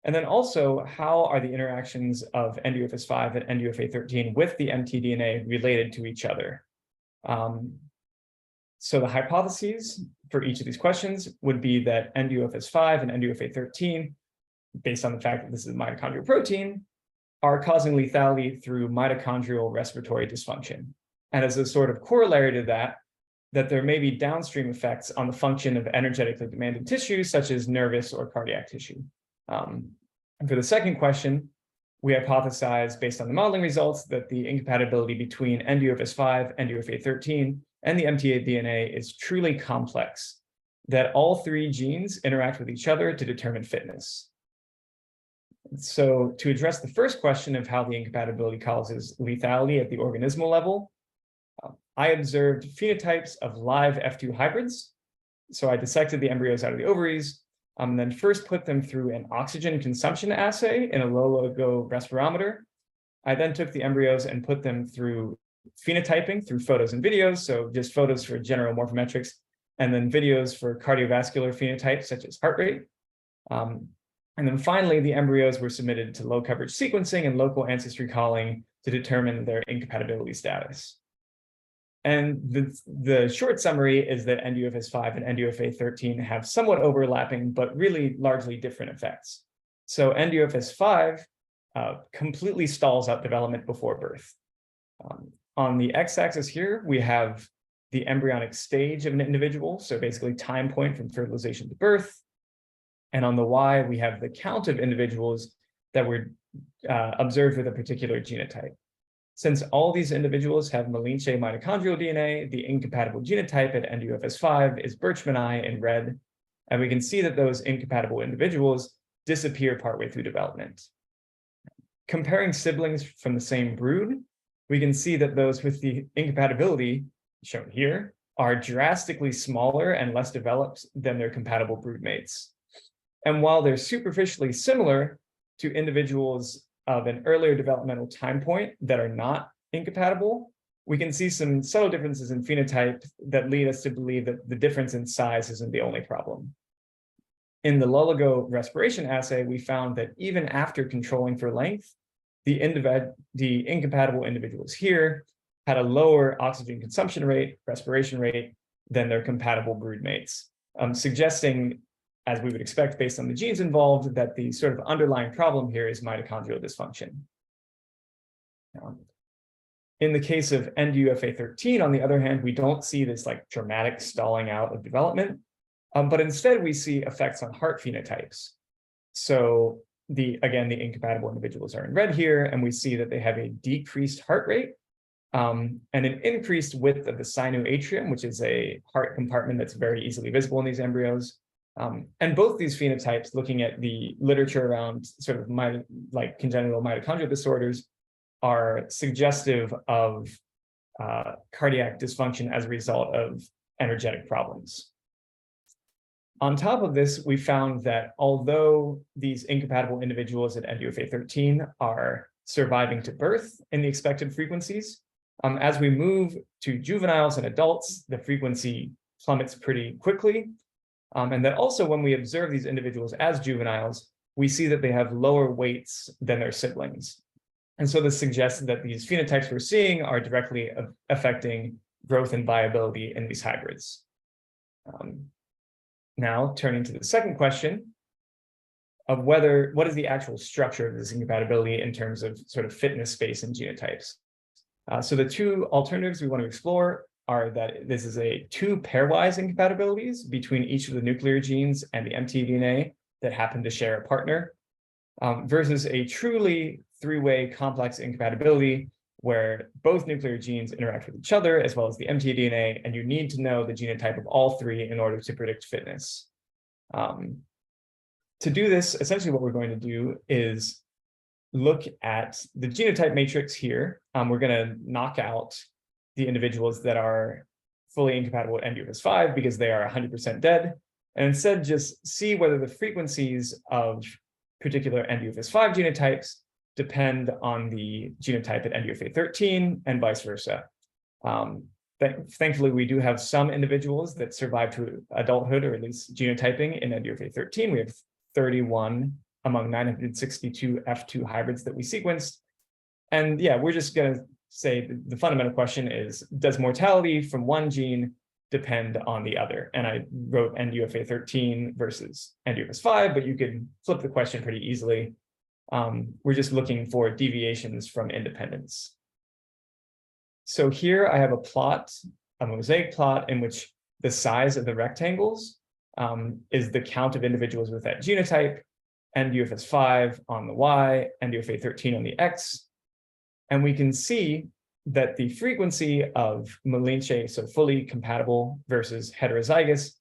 Speaker 7: And then also, how are the interactions of NDUFS5 and NDUFA13 with the mtDNA related to each other? So the hypotheses for each of these questions would be that NDUFS5 and NDUFA13, based on the fact that this is a mitochondrial protein, are causing lethality through mitochondrial respiratory dysfunction. And as a sort of corollary to that, that there may be downstream effects on the function of energetically demanding tissues, such as nervous or cardiac tissue. And for the second question, we hypothesize, based on the modeling results, that the incompatibility between NDUFS5, NDUFA13, and the mtDNA is truly complex, that all 3 genes interact with each other to determine fitness. So to address the first question of how the incompatibility causes lethality at the organismal level, I observed phenotypes of live F2 hybrids. So I dissected the embryos out of the ovaries, and then first put them through an oxygen consumption assay in a low-logo respirometer. I then took the embryos and put them through phenotyping through photos and videos, so just photos for general morphometrics, and then videos for cardiovascular phenotypes such as heart rate. And then finally, the embryos were submitted to low coverage sequencing and local ancestry calling to determine their incompatibility status. And the short summary is that NDUFS5 and NDUFA13 have somewhat overlapping, but really largely different effects. So NDUFS5 completely stalls out development before birth. On the x-axis here, we have the embryonic stage of an individual, so basically time point from fertilization to birth. And on the y, we have the count of individuals that were observed with a particular genotype. Since all these individuals have Malinche mitochondrial DNA, the incompatible genotype at NDUFS5 is Birchmani in red, and we can see that those incompatible individuals disappear partway through development. Comparing siblings from the same brood, we can see that those with the incompatibility, shown here, are drastically smaller and less developed than their compatible broodmates. And while they're superficially similar to individuals of an earlier developmental time point that are not incompatible, we can see some subtle differences in phenotype that lead us to believe that the difference in size isn't the only problem. In the Loligo respiration assay, we found that even after controlling for length, the incompatible individuals here had a lower oxygen consumption rate, respiration rate, than their compatible broodmates, suggesting, as we would expect based on the genes involved, that the sort of underlying problem here is mitochondrial dysfunction. In the case of NDUFA13, on the other hand, we don't see this like dramatic stalling out of development, but instead we see effects on heart phenotypes. So again, the incompatible individuals are in red here, and we see that they have a decreased heart rate and an increased width of the sinoatrium, which is a heart compartment that's very easily visible in these embryos. And both these phenotypes, looking at the literature around sort of congenital mitochondrial disorders, are suggestive of cardiac dysfunction as a result of energetic problems. On top of this, we found that although these incompatible individuals at NDUFA13 are surviving to birth in the expected frequencies, as we move to juveniles and adults, the frequency plummets pretty quickly. And that also when we observe these individuals as juveniles, we see that they have lower weights than their siblings. And so this suggests that these phenotypes we're seeing are directly affecting growth and viability in these hybrids. Now, turning to the second question of what is the actual structure of this incompatibility in terms of sort of fitness space and genotypes. So the two alternatives we want to explore are that this is two pairwise incompatibilities between each of the nuclear genes and the mtDNA that happen to share a partner, versus a truly three-way complex incompatibility where both nuclear genes interact with each other as well as the mtDNA, and you need to know the genotype of all three in order to predict fitness. To do this, essentially what we're going to do is look at the genotype matrix here. We're going to knock out the individuals that are fully incompatible with NDUFS5 because they are 100% dead, and instead just see whether the frequencies of particular NDUFS5 genotypes depend on the genotype at NDUFA13 and vice versa. Thankfully, we do have some individuals that survive to adulthood, or at least genotyping in NDUFA13. We have 31 among 962 F2 hybrids that we sequenced. And yeah, we're just going to say the fundamental question is, does mortality from one gene depend on the other? And I wrote NDUFA13 versus NDUFS5, but you could flip the question pretty easily. We're just looking for deviations from independence. So here I have a mosaic plot in which the size of the rectangles is the count of individuals with that genotype, NDUFS5 on the Y, NDUFA13 on the X. And we can see that the frequency of Malinche, so fully compatible versus heterozygous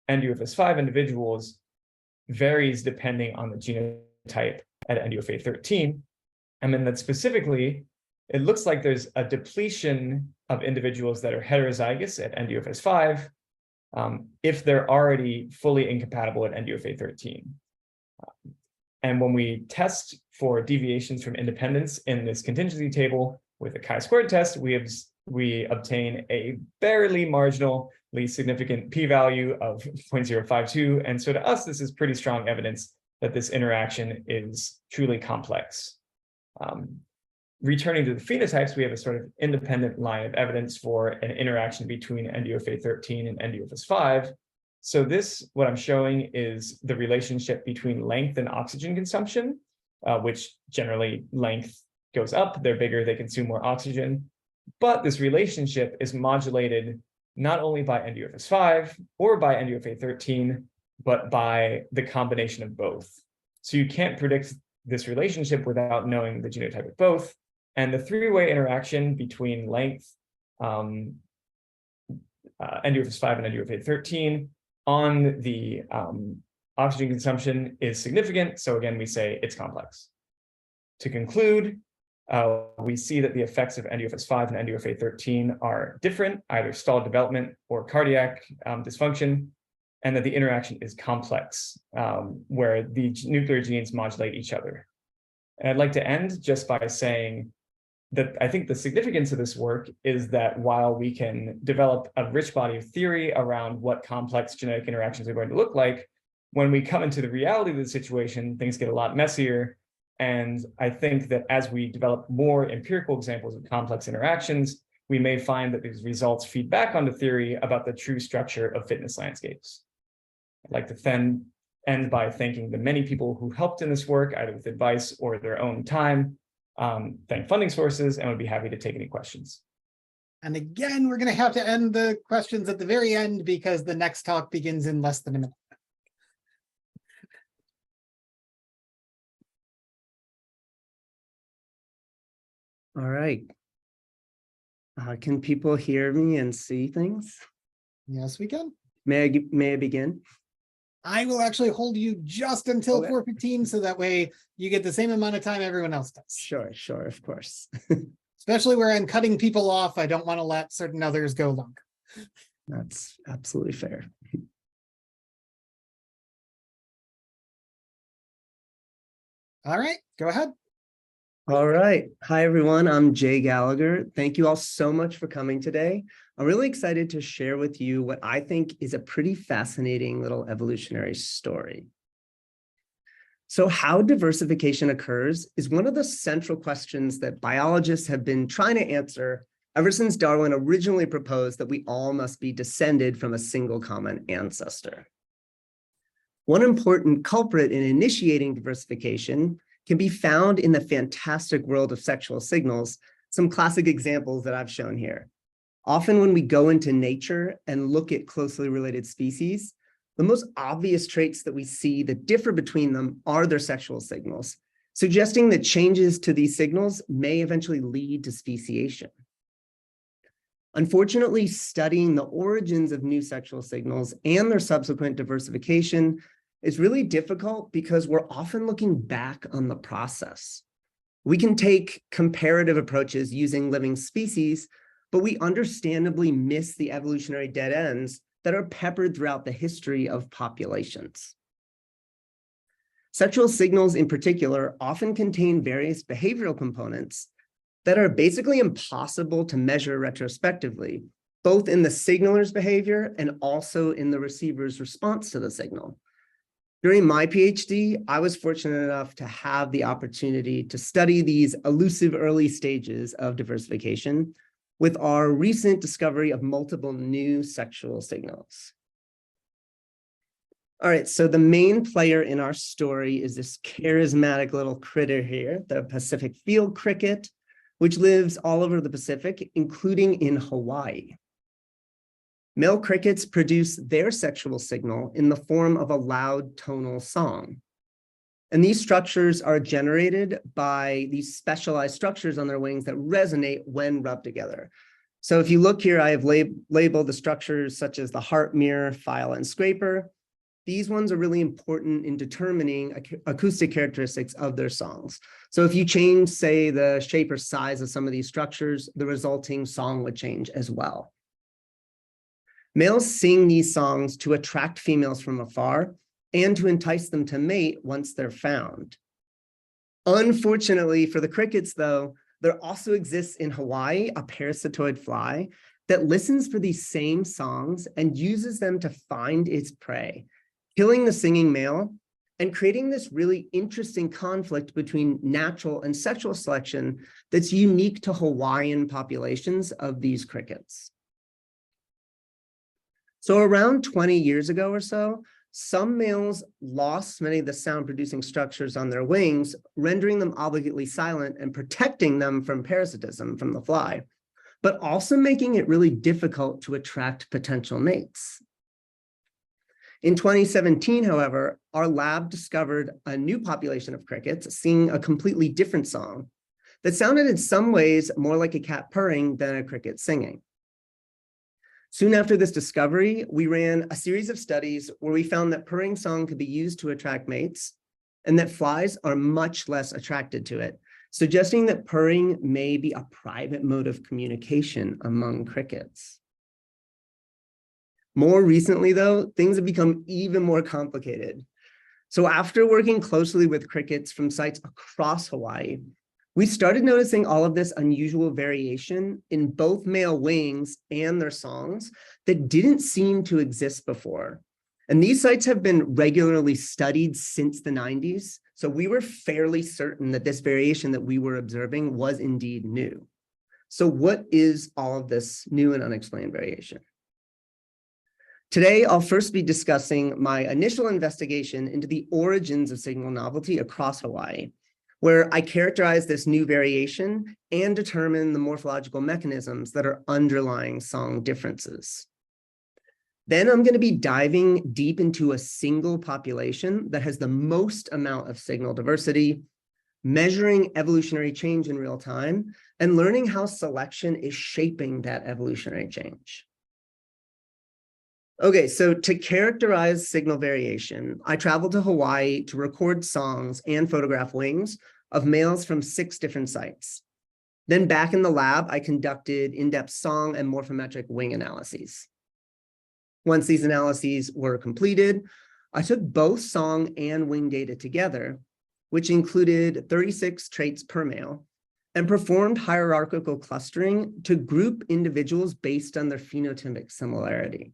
Speaker 7: NDUFS5 individuals, varies depending on the genotype at NDUFA13. And then that specifically, it looks like there's a depletion of individuals that are heterozygous at NDUFS5 if they're already fully incompatible at NDUFA13. And when we test for deviations from independence in this contingency table with a chi-squared test, we obtain a barely marginally significant p-value of 0.052. And so to us, this is pretty strong evidence that this interaction is truly complex. Returning to the phenotypes, we have a sort of independent line of evidence for an interaction between NDUFA13 and NDUFS5. So what I'm showing is the relationship between length and oxygen consumption, which generally length goes up, they're bigger, they consume more oxygen. But this relationship is modulated not only by NDFS5 or by NDFA13, but by the combination of both. So you can't predict this relationship without knowing the genotype of both. And the three-way interaction between length, NDFS5 and NDFA13 on the oxygen consumption is significant. So again, we say it's complex. To conclude, we see that the effects of NDFS5 and NDFA13 are different, either stalled development or cardiac dysfunction, and that the interaction is complex, where the nuclear genes modulate each other. And I'd like to end just by saying that I think the significance of this work is that while we can develop a rich body of theory around what complex genetic interactions are going to look like, when we come into the reality of the situation, things get a lot messier. And I think that as we develop more empirical examples of complex interactions, we may find that these results feed back onto theory about the true structure of fitness landscapes. I'd like to end by thanking the many people who helped in this work, either with advice or their own time, thank funding sources, and would be happy to take any questions.
Speaker 1: And again, we're going to have to end the questions at the very end because the next talk begins in less than a minute.
Speaker 8: All right. Can people hear me and see things?
Speaker 1: Yes, we can.
Speaker 8: May I begin?
Speaker 1: I will actually hold you just until
Speaker 8: Okay.
Speaker 1: 4:15, so that way you get the same amount of time everyone else does.
Speaker 8: Sure, of course.
Speaker 1: Especially where I'm cutting people off, I don't want to let certain others go longer.
Speaker 8: That's absolutely fair.
Speaker 1: All right, go ahead.
Speaker 8: All right. Hi, everyone. I'm Jay Gallagher. Thank you all so much for coming today. I'm really excited to share with you what I think is a pretty fascinating little evolutionary story. So how diversification occurs is one of the central questions that biologists have been trying to answer ever since Darwin originally proposed that we all must be descended from a single common ancestor. One important culprit in initiating diversification can be found in the fantastic world of sexual signals, some classic examples that I've shown here. Often when we go into nature and look at closely related species, the most obvious traits that we see that differ between them are their sexual signals, suggesting that changes to these signals may eventually lead to speciation. Unfortunately, studying the origins of new sexual signals and their subsequent diversification is really difficult because we're often looking back on the process. We can take comparative approaches using living species, but we understandably miss the evolutionary dead ends that are peppered throughout the history of populations. Sexual signals in particular often contain various behavioral components that are basically impossible to measure retrospectively, both in the signaler's behavior and also in the receiver's response to the signal. During my PhD, I was fortunate enough to have the opportunity to study these elusive early stages of diversification with our recent discovery of multiple new sexual signals. All right, so the main player in our story is this charismatic little critter here, the Pacific field cricket, which lives all over the Pacific, including in Hawaii. Male crickets produce their sexual signal in the form of a loud tonal song. And these structures are generated by these specialized structures on their wings that resonate when rubbed together. So if you look here, I have labeled the structures such as the heart, mirror, file, and scraper. These ones are really important in determining acoustic characteristics of their songs. So if you change, say, the shape or size of some of these structures, the resulting song would change as well. Males sing these songs to attract females from afar and to entice them to mate once they're found. Unfortunately for the crickets, though, there also exists in Hawaii a parasitoid fly that listens for these same songs and uses them to find its prey, killing the singing male and creating this really interesting conflict between natural and sexual selection that's unique to Hawaiian populations of these crickets. So around 20 years ago or so, some males lost many of the sound-producing structures on their wings, rendering them obligately silent and protecting them from parasitism from the fly. but also making it really difficult to attract potential mates. In 2017, however, our lab discovered a new population of crickets singing a completely different song that sounded in some ways more like a cat purring than a cricket singing. Soon after this discovery, we ran a series of studies where we found that purring song could be used to attract mates and that flies are much less attracted to it, suggesting that purring may be a private mode of communication among crickets. More recently, though, things have become even more complicated. So after working closely with crickets from sites across Hawaii, we started noticing all of this unusual variation in both male wings and their songs that didn't seem to exist before. And these sites have been regularly studied since the 90s. So we were fairly certain that this variation that we were observing was indeed new. So what is all of this new and unexplained variation? Today, I'll first be discussing my initial investigation into the origins of signal novelty across Hawaii, where I characterize this new variation and determine the morphological mechanisms that are underlying song differences. Then I'm going to be diving deep into a single population that has the most amount of signal diversity, measuring evolutionary change in real time, and learning how selection is shaping that evolutionary change. Okay, so to characterize signal variation, I traveled to Hawaii to record songs and photograph wings of males from 6 different sites. Then back in the lab, I conducted in-depth song and morphometric wing analyses. Once these analyses were completed, I took both song and wing data together, which included 36 traits per male, and performed hierarchical clustering to group individuals based on their phenotypic similarity.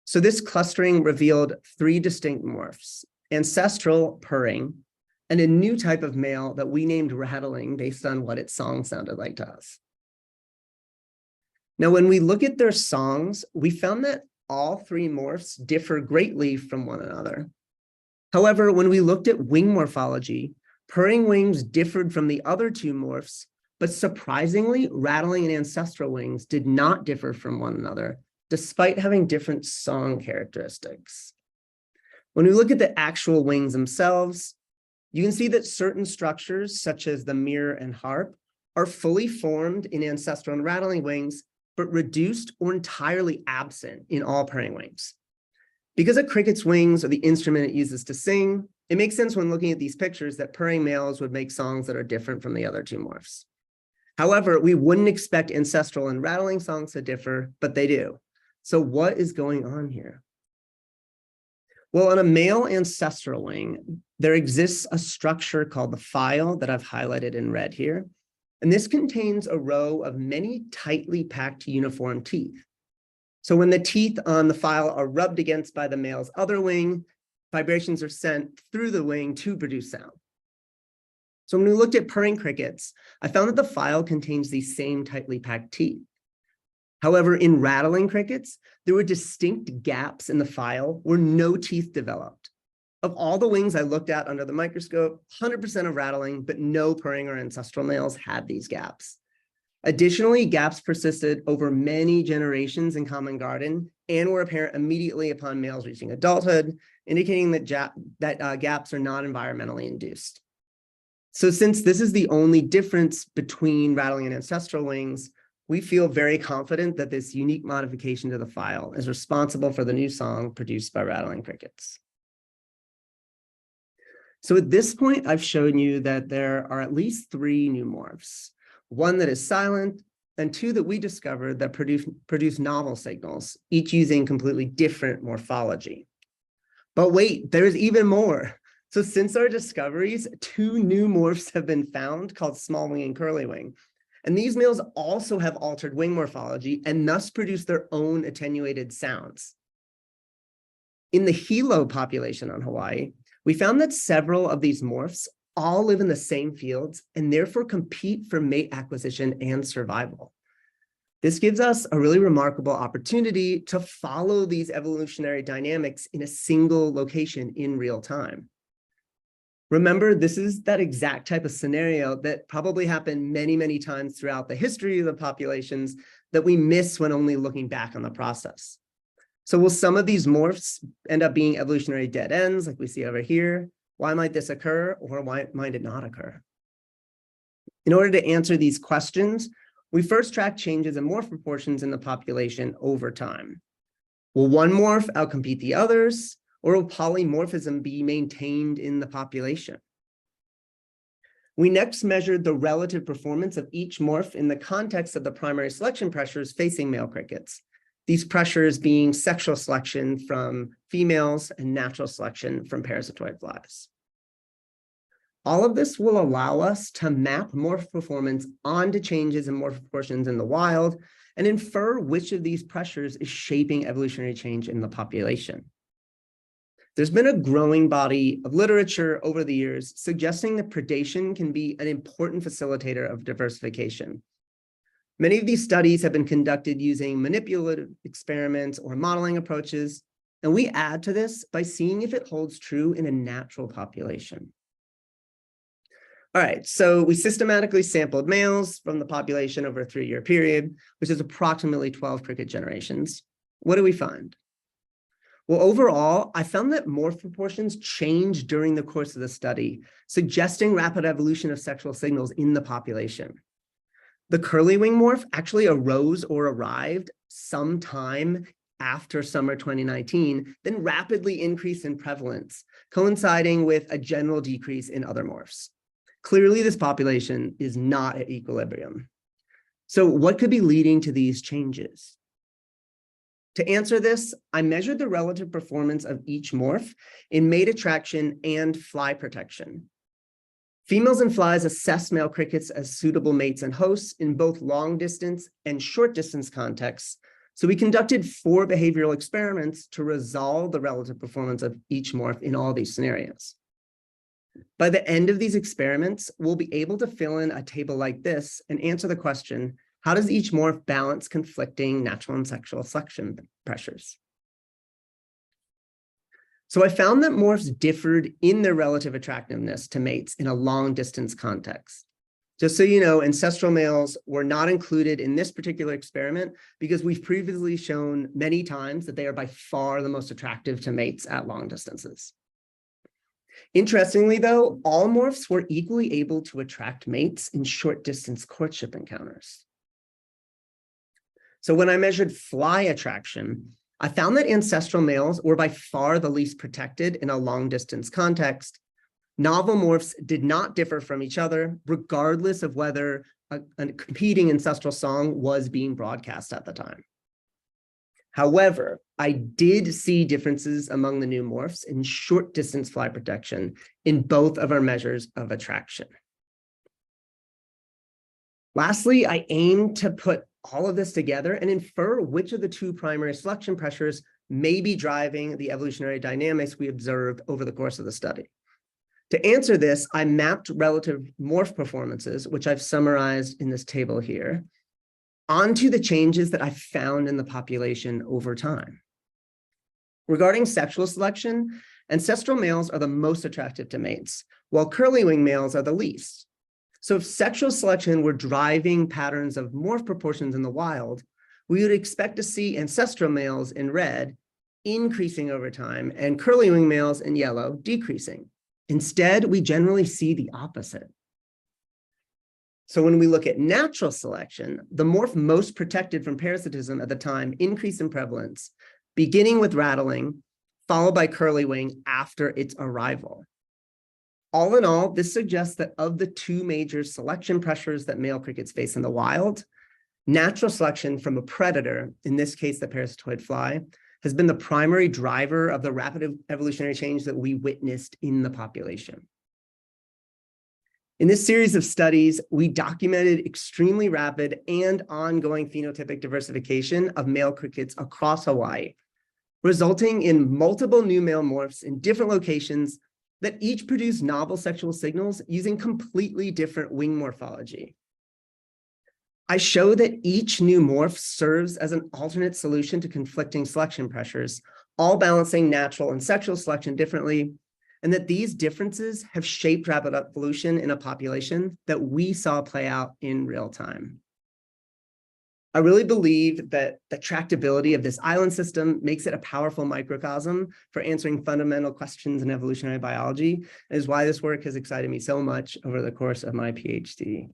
Speaker 8: So this clustering revealed 3 distinct morphs: ancestral purring, and a new type of male that we named rattling based on what its song sounded like to us. Now, when we look at their songs, we found that all 3 morphs differ greatly from one another. However, when we looked at wing morphology, purring wings differed from the other 2 morphs, but surprisingly, rattling and ancestral wings did not differ from one another, despite having different song characteristics. When we look at the actual wings themselves, you can see that certain structures, such as the mirror and harp, are fully formed in ancestral and rattling wings, but reduced or entirely absent in all purring wings. Because a cricket's wings are the instrument it uses to sing, it makes sense when looking at these pictures that purring males would make songs that are different from the other 2 morphs. However, we wouldn't expect ancestral and rattling songs to differ, but they do. So what is going on here? Well, on a male ancestral wing, there exists a structure called the file that I've highlighted in red here. And this contains a row of many tightly packed uniform teeth. So when the teeth on the file are rubbed against by the male's other wing, vibrations are sent through the wing to produce sound. So when we looked at purring crickets, I found that the file contains these same tightly packed teeth. However, in rattling crickets, there were distinct gaps in the file where no teeth developed. Of all the wings I looked at under the microscope, 100% of rattling, but no purring or ancestral males had these gaps. Additionally, gaps persisted over many generations in common garden and were apparent immediately upon males reaching adulthood, indicating that gaps are not environmentally induced. So since this is the only difference between rattling and ancestral wings, we feel very confident that this unique modification to the file is responsible for the new song produced by rattling crickets. So at this point, I've shown you that there are at least 3 new morphs, one that is silent and 2 that we discovered that produce novel signals, each using completely different morphology. But wait, there's even more. So since our discoveries, 2 new morphs have been found called small wing and curly wing. And these males also have altered wing morphology and thus produce their own attenuated sounds. In the Hilo population on Hawaii, we found that several of these morphs all live in the same fields and therefore compete for mate acquisition and survival. This gives us a really remarkable opportunity to follow these evolutionary dynamics in a single location in real time. Remember, this is that exact type of scenario that probably happened many, many times throughout the history of the populations that we miss when only looking back on the process. So will some of these morphs end up being evolutionary dead ends like we see over here? Why might this occur, or why might it not occur? In order to answer these questions, we first track changes in morph proportions in the population over time. Will one morph outcompete the others, or will polymorphism be maintained in the population? We next measured the relative performance of each morph in the context of the primary selection pressures facing male crickets. These pressures being sexual selection from females and natural selection from parasitoid flies. All of this will allow us to map morph performance onto changes in morph proportions in the wild and infer which of these pressures is shaping evolutionary change in the population. There's been a growing body of literature over the years suggesting that predation can be an important facilitator of diversification. Many of these studies have been conducted using manipulative experiments or modeling approaches, and we add to this by seeing if it holds true in a natural population. All right, so we systematically sampled males from the population over a 3-year period, which is approximately 12 cricket generations. What do we find? Well, overall, I found that morph proportions changed during the course of the study, suggesting rapid evolution of sexual signals in the population. The curly-wing morph actually arose or arrived sometime after summer 2019, then rapidly increased in prevalence, coinciding with a general decrease in other morphs. Clearly, this population is not at equilibrium. So what could be leading to these changes? To answer this, I measured the relative performance of each morph in mate attraction and fly protection. Females and flies assess male crickets as suitable mates and hosts in both long distance and short distance contexts. So we conducted 4 behavioral experiments to resolve the relative performance of each morph in all these scenarios. By the end of these experiments, we'll be able to fill in a table like this and answer the question, how does each morph balance conflicting natural and sexual selection pressures? So I found that morphs differed in their relative attractiveness to mates in a long distance context. Just so you know, ancestral males were not included in this particular experiment because we've previously shown many times that they are by far the most attractive to mates at long distances. Interestingly, though, all morphs were equally able to attract mates in short distance courtship encounters. So when I measured fly attraction, I found that ancestral males were by far the least protected in a long distance context. Novel morphs did not differ from each other, regardless of whether a competing ancestral song was being broadcast at the time. However, I did see differences among the new morphs in short distance fly protection in both of our measures of attraction. Lastly, I aimed to put all of this together and infer which of the 2 primary selection pressures may be driving the evolutionary dynamics we observed over the course of the study. To answer this, I mapped relative morph performances, which I've summarized in this table here, onto the changes that I found in the population over time. Regarding sexual selection, ancestral males are the most attractive to mates, while curly-wing males are the least. So if sexual selection were driving patterns of morph proportions in the wild, we would expect to see ancestral males in red increasing over time and curly-wing males in yellow decreasing. Instead, we generally see the opposite. So when we look at natural selection, the morph most protected from parasitism at the time increased in prevalence, beginning with rattling, followed by curly-wing after its arrival. All in all, this suggests that of the 2 major selection pressures that male crickets face in the wild, natural selection from a predator, in this case the parasitoid fly, has been the primary driver of the rapid evolutionary change that we witnessed in the population. In this series of studies, we documented extremely rapid and ongoing phenotypic diversification of male crickets across Hawaii, resulting in multiple new male morphs in different locations that each produce novel sexual signals using completely different wing morphology. I show that each new morph serves as an alternate solution to conflicting selection pressures, all balancing natural and sexual selection differently, and that these differences have shaped rapid evolution in a population that we saw play out in real time. I really believe that the tractability of this island system makes it a powerful microcosm for answering fundamental questions in evolutionary biology, and is why this work has excited me so much over the course of my PhD.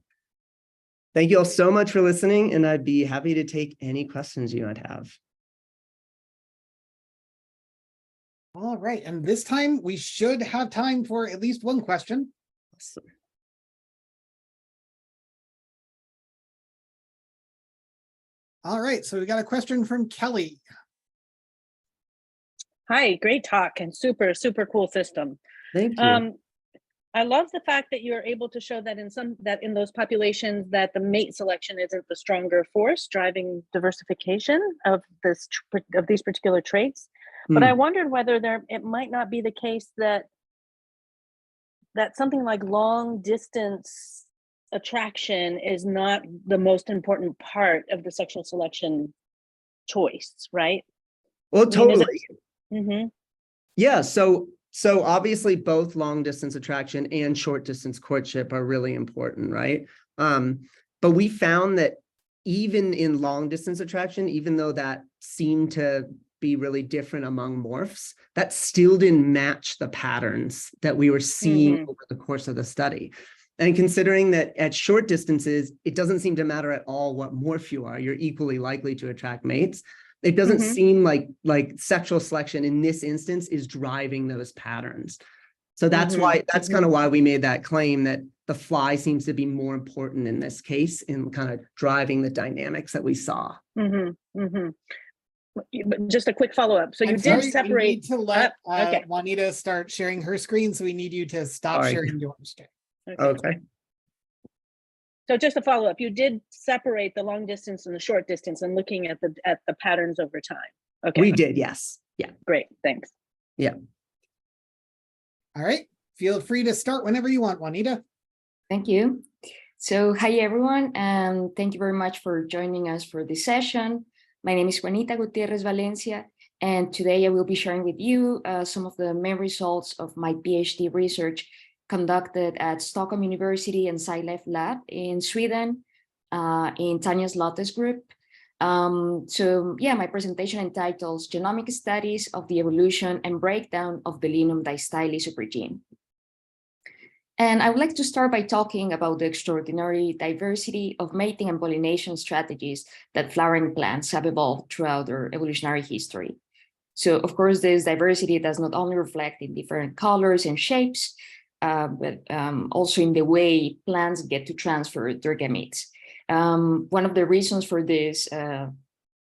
Speaker 8: Thank you all so much for listening, and I'd be happy to take any questions you might have.
Speaker 1: All right, and this time we should have time for at least one question.
Speaker 8: Awesome.
Speaker 1: All right, so we got a question from Kelly.
Speaker 4: Hi, great talk and super cool system.
Speaker 8: Thank you.
Speaker 4: I love the fact that you're able to show that in those populations that the mate selection isn't the stronger force driving diversification of these particular traits. But I wondered whether it might not be the case that something like long distance attraction is not the most important part of the sexual selection choice, right?
Speaker 8: Well, totally. Yeah, so obviously both long distance attraction and short distance courtship are really important, right? But we found that even in long distance attraction, even though that seemed to be really different among morphs, that still didn't match the patterns that we were seeing over the course of the study. And considering that at short distances, it doesn't seem to matter at all what morph you are, you're equally likely to attract mates. It doesn't seem like sexual selection in this instance is driving those patterns. So that's kind of why we made that claim that the fly seems to be more important in this case in kind of driving the dynamics that we saw.
Speaker 4: But just a quick follow-up. So you did separate.
Speaker 1: We need to let Juanita start sharing her screen, so we need you to stop sharing yours.
Speaker 8: Okay.
Speaker 4: So just a follow-up, you did separate the long distance and the short distance and looking at the patterns over time. Okay.
Speaker 8: We did, yes. Yeah.
Speaker 4: Great, thanks.
Speaker 8: Yeah.
Speaker 1: All right. Feel free to start whenever you want, Juanita.
Speaker 9: Thank you. So hi, everyone, and thank you very much for joining us for this session. My name is Juanita Gutierrez Valencia, and today I will be sharing with you some of the main results of my PhD research conducted at Stockholm University and SciLife Lab in Sweden, in Tanya's Lottes group. So yeah, my presentation entitles Genomic Studies of the Evolution and Breakdown of the Linum distyli supergene. And I would like to start by talking about the extraordinary diversity of mating and pollination strategies that flowering plants have evolved throughout their evolutionary history. So of course, this diversity does not only reflect in different colors and shapes, but also in the way plants get to transfer their gametes. One of the reasons for this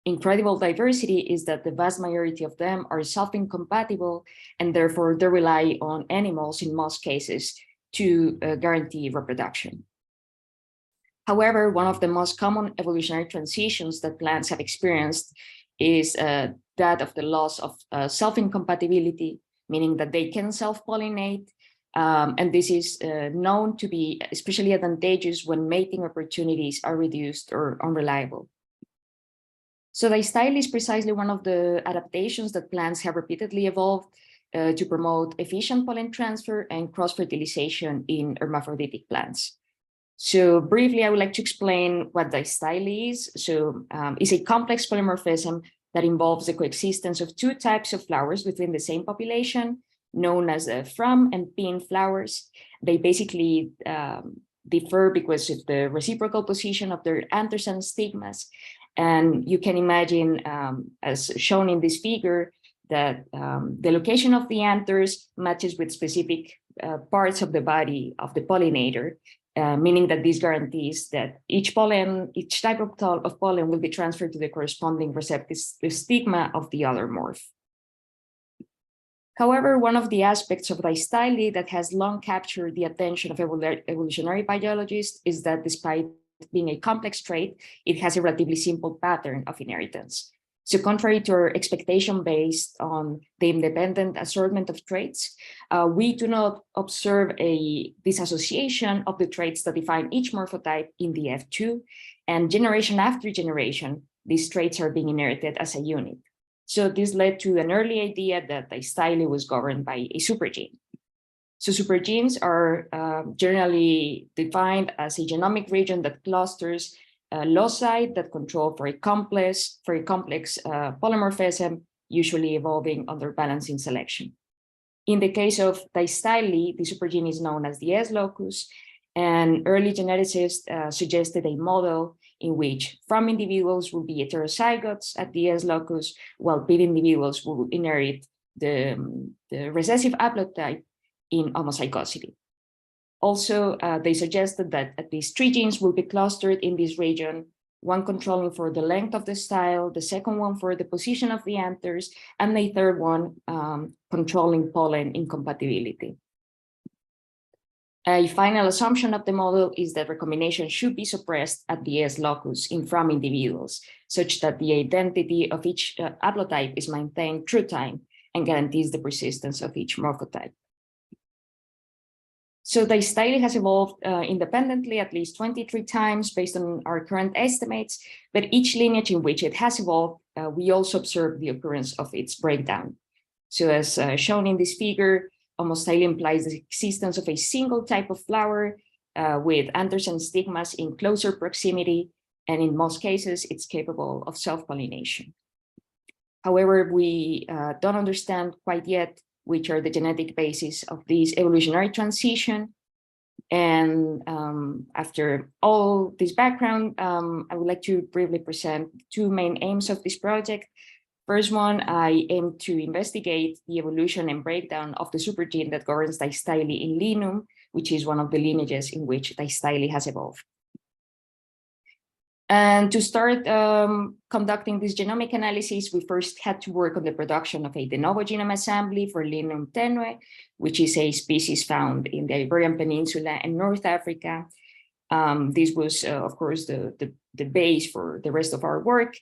Speaker 9: incredible diversity is that the vast majority of them are self-incompatible, and therefore they rely on animals in most cases to guarantee reproduction. However, one of the most common evolutionary transitions that plants have experienced is that of the loss of self-incompatibility, meaning that they can self-pollinate, and this is known to be especially advantageous when mating opportunities are reduced or unreliable. So distyly is precisely one of the adaptations that plants have repeatedly evolved to promote efficient pollen transfer and cross-fertilization in hermaphroditic plants. So briefly, I would like to explain what distyly is. So it's a complex polymorphism that involves the coexistence of two types of flowers within the same population, known as the from and pin flowers. They basically differ because of the reciprocal position of their anthers and stigmas. And you can imagine, as shown in this figure, that the location of the anthers matches with specific parts of the body of the pollinator, meaning that this guarantees that each type of pollen will be transferred to the corresponding receptive stigma of the other morph. However, one of the aspects of distyly that has long captured the attention of evolutionary biologists is that despite being a complex trait, it has a relatively simple pattern of inheritance. So contrary to our expectation based on the independent assortment of traits, we do not observe a disassociation of the traits that define each morphotype in the F2, and generation after generation, these traits are being inherited as a unit. So this led to an early idea that distyly was governed by a supergene. So supergenes are generally defined as a genomic region that clusters loci that control very complex polymorphism, usually evolving under balancing selection. In the case of distyly, the supergene is known as the S locus, and early geneticists suggested a model in which from individuals will be heterozygotes at the S locus, while pit individuals will inherit the recessive haplotype in homozygosity. Also, they suggested that at least 3 genes will be clustered in this region, one controlling for the length of the style, the second one for the position of the anthers, and the third one controlling pollen incompatibility. A final assumption of the model is that recombination should be suppressed at the S locus in from individuals, such that the identity of each haplotype is maintained through time and guarantees the persistence of each morphotype. So distyly has evolved independently at least 23 times based on our current estimates, but each lineage in which it has evolved, we also observe the occurrence of its breakdown. So as shown in this figure, homostyly implies the existence of a single type of flower with anthers and stigmas in closer proximity, and in most cases, it's capable of self-pollination. However, we don't understand quite yet which are the genetic basis of this evolutionary transition. And after all this background, I would like to briefly present 2 main aims of this project. First one, I aim to investigate the evolution and breakdown of the supergene that governs distyly in Linum, which is one of the lineages in which distyly has evolved. And to start conducting this genomic analysis, we first had to work on the production of a de novo genome assembly for Linum tenue, which is a species found in the Iberian Peninsula and North Africa. This was, of course, the base for the rest of our work.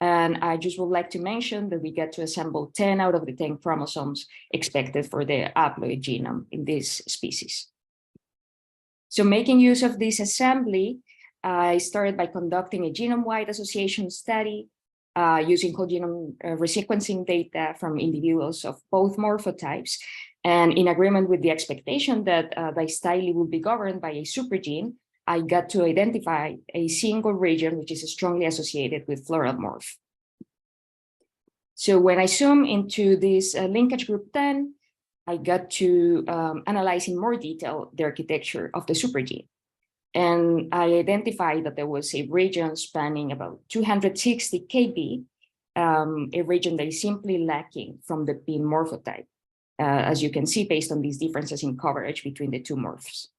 Speaker 9: And I just would like to mention that we get to assemble 10 out of the 10 chromosomes expected for the haploid genome in this species. So making use of this assembly, I started by conducting a genome-wide association study using whole genome resequencing data from individuals of both morphotypes, and in agreement with the expectation that distyly will be governed by a supergene, I got to identify a single region which is strongly associated with floral morph. So when I zoom into this linkage group 10, I got to analyze in more detail the architecture of the supergene. And I identified that there was a region spanning about 260 kb, a region that is simply lacking from the pin morphotype, as you can see based on these differences in coverage between the 2 morphs.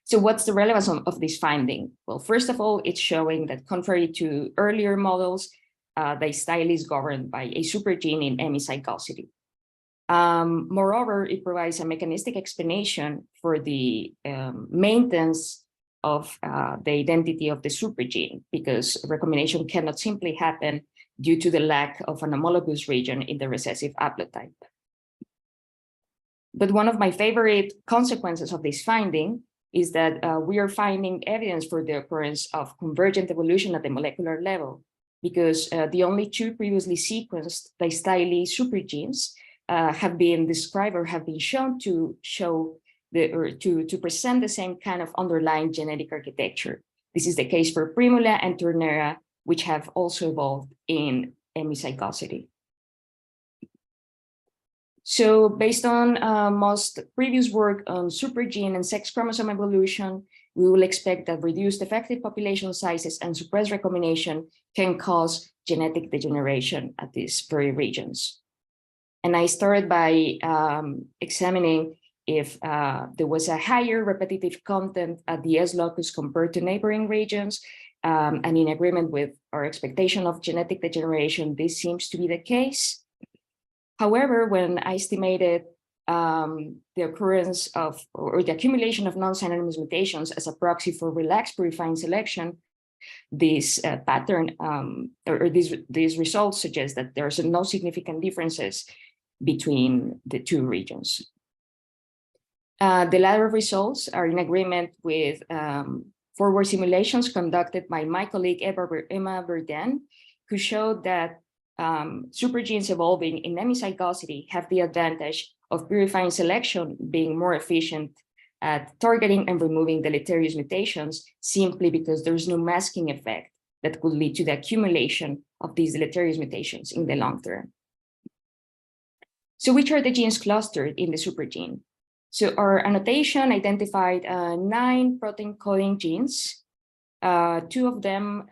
Speaker 9: So what's the relevance of this finding? Well, first of all, it's showing that contrary to earlier models, distyly is governed by a supergene in hemizygosity. Moreover, it provides a mechanistic explanation for the maintenance of the identity of the supergene, because recombination cannot simply happen due to the lack of an homologous region in the recessive haplotype. But one of my favorite consequences of this finding is that we are finding evidence for the occurrence of convergent evolution at the molecular level, because the only 2 previously sequenced distyly supergenes have been described or have been shown to to present the same kind of underlying genetic architecture. This is the case for Primula and Turnera, which have also evolved in hemizygosity. So based on most previous work on supergene and sex chromosome evolution, we will expect that reduced effective population sizes and suppressed recombination can cause genetic degeneration at these very regions. And I started by examining if there was a higher repetitive content at the S locus compared to neighboring regions. And in agreement with our expectation of genetic degeneration, this seems to be the case. However, when I estimated the occurrence of, or the accumulation of non-synonymous mutations as a proxy for relaxed purifying selection, this pattern, or these results suggest that there's no significant differences between the 2 regions. The latter results are in agreement with forward simulations conducted by my colleague Emma Verden, who showed that supergenes evolving in hemizygosity have the advantage of purifying selection being more efficient at targeting and removing deleterious mutations simply because there's no masking effect that could lead to the accumulation of these deleterious mutations in the long term. So which are the genes clustered in the supergene? So our annotation identified 9 protein coding genes, 2 of them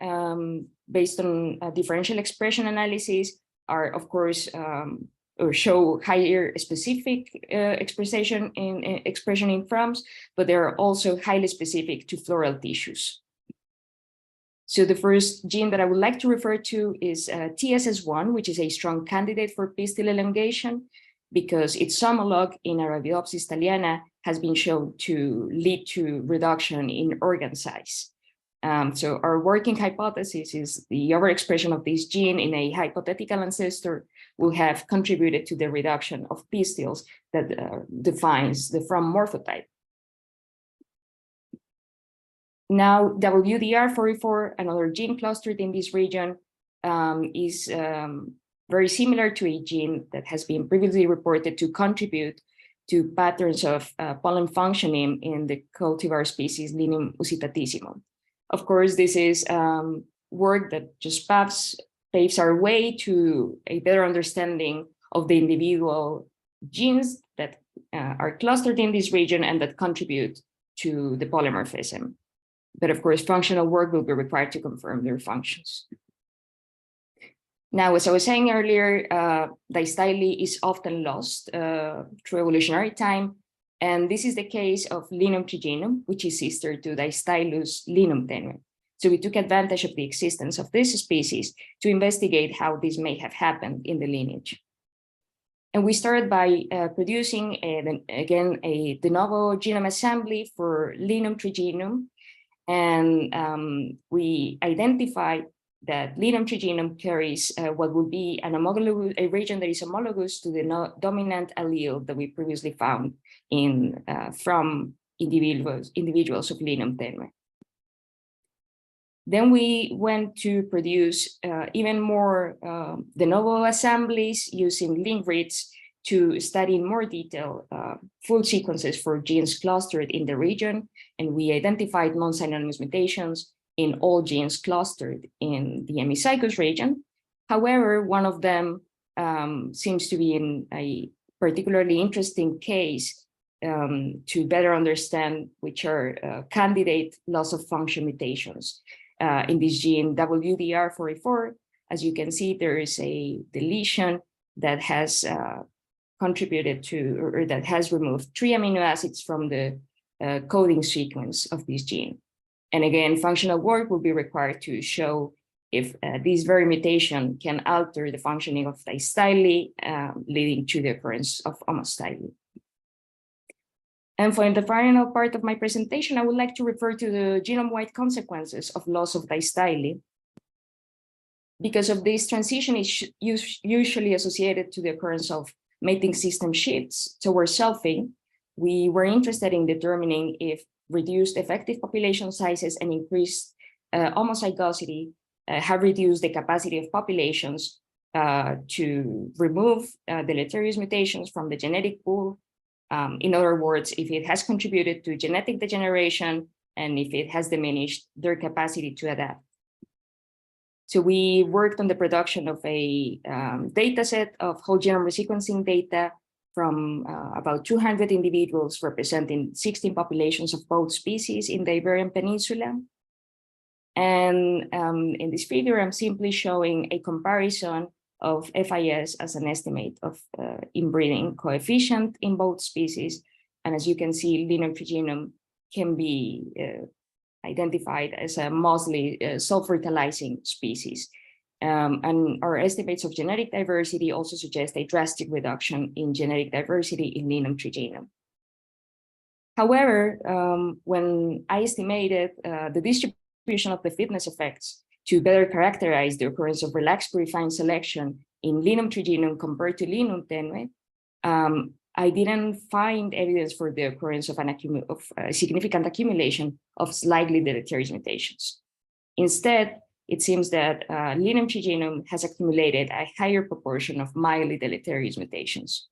Speaker 9: based on differential expression analysis are of course or show higher specific expression in fronds, but they are also highly specific to floral tissues. So the first gene that I would like to refer to is TSS1, which is a strong candidate for pistil elongation because its homologue in Arabidopsis thaliana has been shown to lead to reduction in organ size. So our working hypothesis is the overexpression of this gene in a hypothetical ancestor will have contributed to the reduction of pistils that defines the from morphotype. Now, WDR44, another gene clustered in this region, is very similar to a gene that has been previously reported to contribute to patterns of pollen functioning in the cultivar species Linum usitatissimum. Of course, this is work that just paves our way to a better understanding of the individual genes that are clustered in this region and that contribute to the polymorphism. But of course, functional work will be required to confirm their functions. Now, as I was saying earlier, distyly is often lost through evolutionary time. And this is the case of Linum triginum, which is sister to Distylus linum tenue. So we took advantage of the existence of this species to investigate how this may have happened in the lineage. And we started by producing, again, a de novo genome assembly for Linum triginum. And we identified that Linum triginum carries what would be an homologous, a region that is homologous to the dominant allele that we previously found in from individuals of Linum tenue. Then we went to produce even more de novo assemblies using link reads to study in more detail full sequences for genes clustered in the region, and we identified non-synonymous mutations in all genes clustered in the hemizygous region. However, one of them seems to be in a particularly interesting case to better understand which are candidate loss of function mutations. In this gene WDR44, as you can see, there is a deletion that has contributed to, or that has removed 3 amino acids from the coding sequence of this gene. And again, functional work will be required to show if this very mutation can alter the functioning of distyly, leading to the occurrence of homostyly. And for the final part of my presentation, I would like to refer to the genome-wide consequences of loss of distyly. Because of this transition is usually associated to the occurrence of mating system shifts towards selfing, we were interested in determining if reduced effective population sizes and increased homozygosity have reduced the capacity of populations to remove deleterious mutations from the genetic pool. In other words, if it has contributed to genetic degeneration and if it has diminished their capacity to adapt. So we worked on the production of a data set of whole genome resequencing data from about 200 individuals representing 16 populations of both species in the Iberian Peninsula. And in this figure, I'm simply showing a comparison of FIS as an estimate of inbreeding coefficient in both species. And as you can see, Linum triginum can be identified as a mostly self-fertilizing species. And our estimates of genetic diversity also suggest a drastic reduction in genetic diversity in Linum triginum. However, when I estimated the distribution of the fitness effects to better characterize the occurrence of relaxed purifying selection in Linum triginum compared to Linum tenue, I didn't find evidence for the occurrence of a significant accumulation of slightly deleterious mutations. Instead, it seems that Linum triginum has accumulated a higher proportion of mildly deleterious mutations.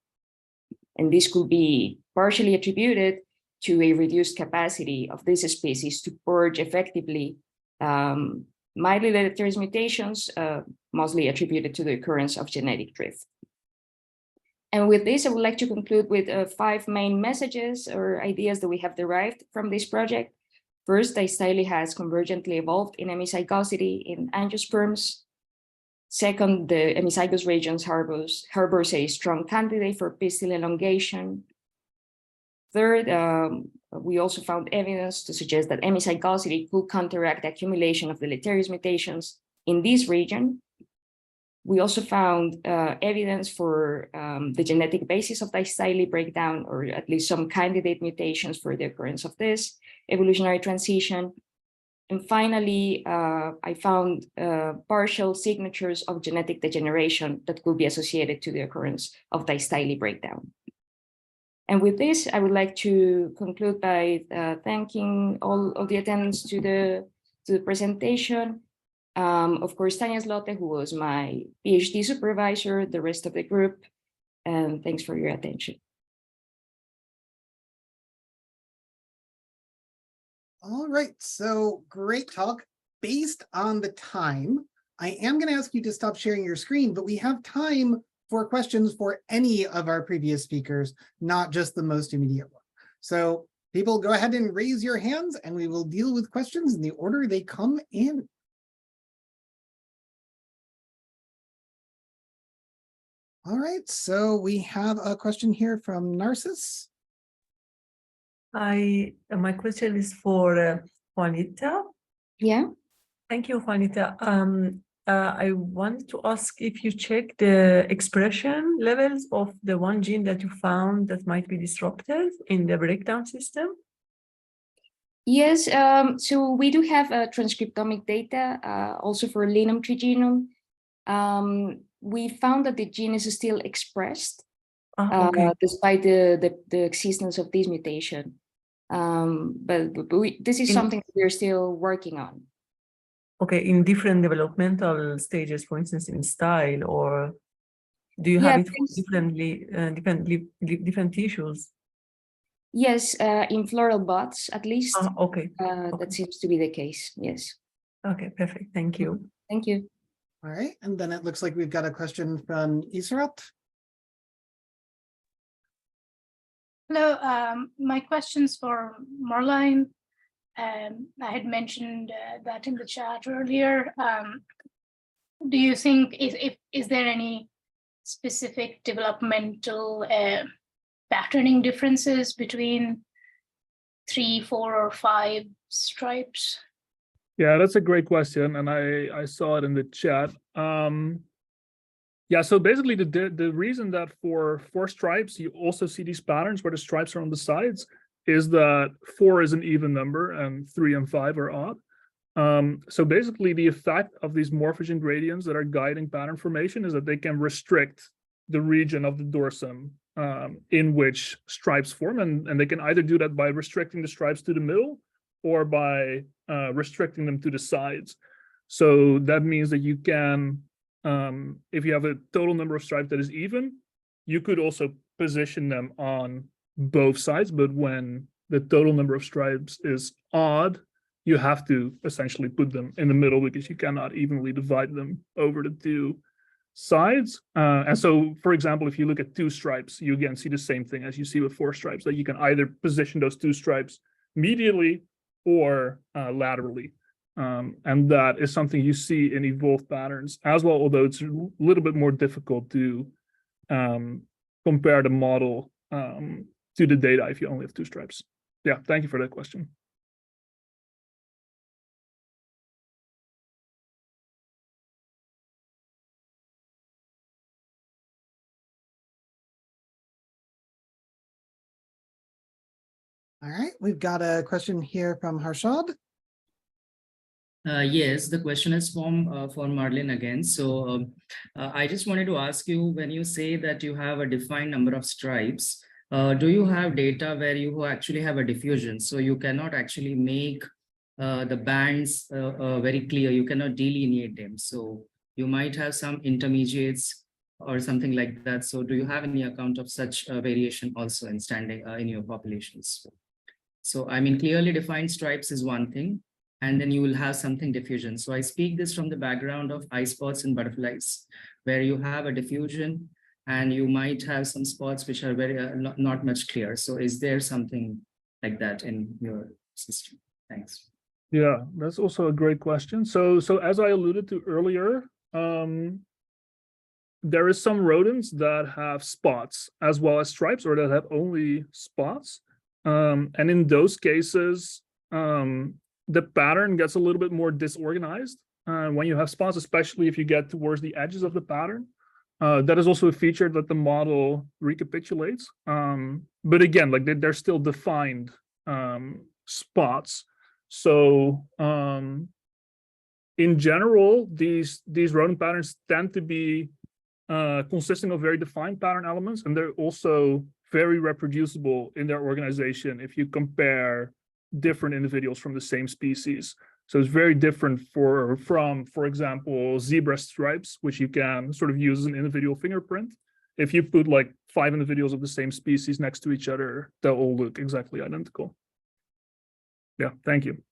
Speaker 9: And this could be partially attributed to a reduced capacity of this species to purge effectively mildly deleterious mutations, mostly attributed to the occurrence of genetic drift. And with this, I would like to conclude with 5 main messages or ideas that we have derived from this project. First, distyly has convergently evolved in hemizygosity in angiosperms. Second, the hemizygous regions harbors a strong candidate for pistil elongation. Third, we also found evidence to suggest that hemizygosity could counteract the accumulation of deleterious mutations in this region. We also found evidence for the genetic basis of distyly breakdown, or at least some candidate mutations for the occurrence of this evolutionary transition. And finally, I found partial signatures of genetic degeneration that could be associated to the occurrence of distyly breakdown. And with this, I would like to conclude by thanking all of the attendants to the presentation. Of course, Tanya Slote, who was my PhD supervisor, the rest of the group, and thanks for your attention.
Speaker 1: All right, so great talk. Based on the time, I am going to ask you to stop sharing your screen, but we have time for questions for any of our previous speakers, not just the most immediate one. So people, go ahead and raise your hands and we will deal with questions in the order they come in. All right, so we have a question here from Narcissus.
Speaker 10: My question is for Juanita.
Speaker 9: Yeah.
Speaker 10: Thank you, Juanita. I wanted to ask if you check the expression levels of the one gene that you found that might be disrupted in the breakdown system.
Speaker 9: Yes, so we do have transcriptomic data also for Linum trigenome. We found that the gene is still expressed
Speaker 10: Okay.
Speaker 9: despite the existence of this mutation. But this is something we're still working on.
Speaker 10: Okay, in different developmental stages, for instance, in style, or do you have it for different tissues?
Speaker 9: Yes, in floral buds, at least.
Speaker 10: Okay.
Speaker 9: That seems to be the case. Yes.
Speaker 10: Okay, perfect. Thank you.
Speaker 9: Thank you.
Speaker 1: All right, and then it looks like we've got a question from Israt.
Speaker 11: Hello, my question's for Marlene. I had mentioned that in the chat earlier. Do you think is there any specific developmental patterning differences between 3, 4, or 5 stripes?
Speaker 3: Yeah, that's a great question, and I saw it in the chat. Yeah, so basically the reason that for 4 stripes you also see these patterns where the stripes are on the sides is that 4 is an even number and 3 and 5 are odd. So basically the effect of these morphogen gradients that are guiding pattern formation is that they can restrict the region of the dorsum in which stripes form, and they can either do that by restricting the stripes to the middle or by restricting them to the sides. So that means that you can, if you have a total number of stripes that is even, you could also position them on both sides, but when the total number of stripes is odd, you have to essentially put them in the middle because you cannot evenly divide them over the 2 sides. And so, for example, if you look at 2 stripes, you again see the same thing as you see with 4 stripes, that you can either position those 2 stripes medially or laterally. And that is something you see in evolved patterns as well, although it's a little bit more difficult to compare the model to the data if you only have 2 stripes. Yeah, thank you for that question.
Speaker 1: All right, we've got a question here from Harshad.
Speaker 12: Yes, the question is for Marlene again. So I just wanted to ask you, when you say that you have a defined number of stripes, do you have data where you actually have a diffusion? So you cannot actually make the bands very clear. You cannot delineate them. So you might have some intermediates or something like that. So do you have any account of such variation also in standing in your populations? So I mean, clearly defined stripes is one thing, and then you will have something diffusion. So I speak this from the background of eye spots in butterflies, where you have a diffusion and you might have some spots which are very not much clear. So is there something like that in your system? Thanks.
Speaker 3: Yeah, that's also a great question. So as I alluded to earlier, there is some rodents that have spots as well as stripes, or that have only spots. And in those cases, the pattern gets a little bit more disorganized when you have spots, especially if you get towards the edges of the pattern. That is also a feature that the model recapitulates. But again, like they're still defined spots. So in general, these rodent patterns tend to be consisting of very defined pattern elements, and they're also very reproducible in their organization if you compare different individuals from the same species. So it's very different from, for example, zebra stripes, which you can sort of use as an individual fingerprint. If you put like 5 individuals of the same species next to each other, they'll all look exactly identical. Yeah, thank you.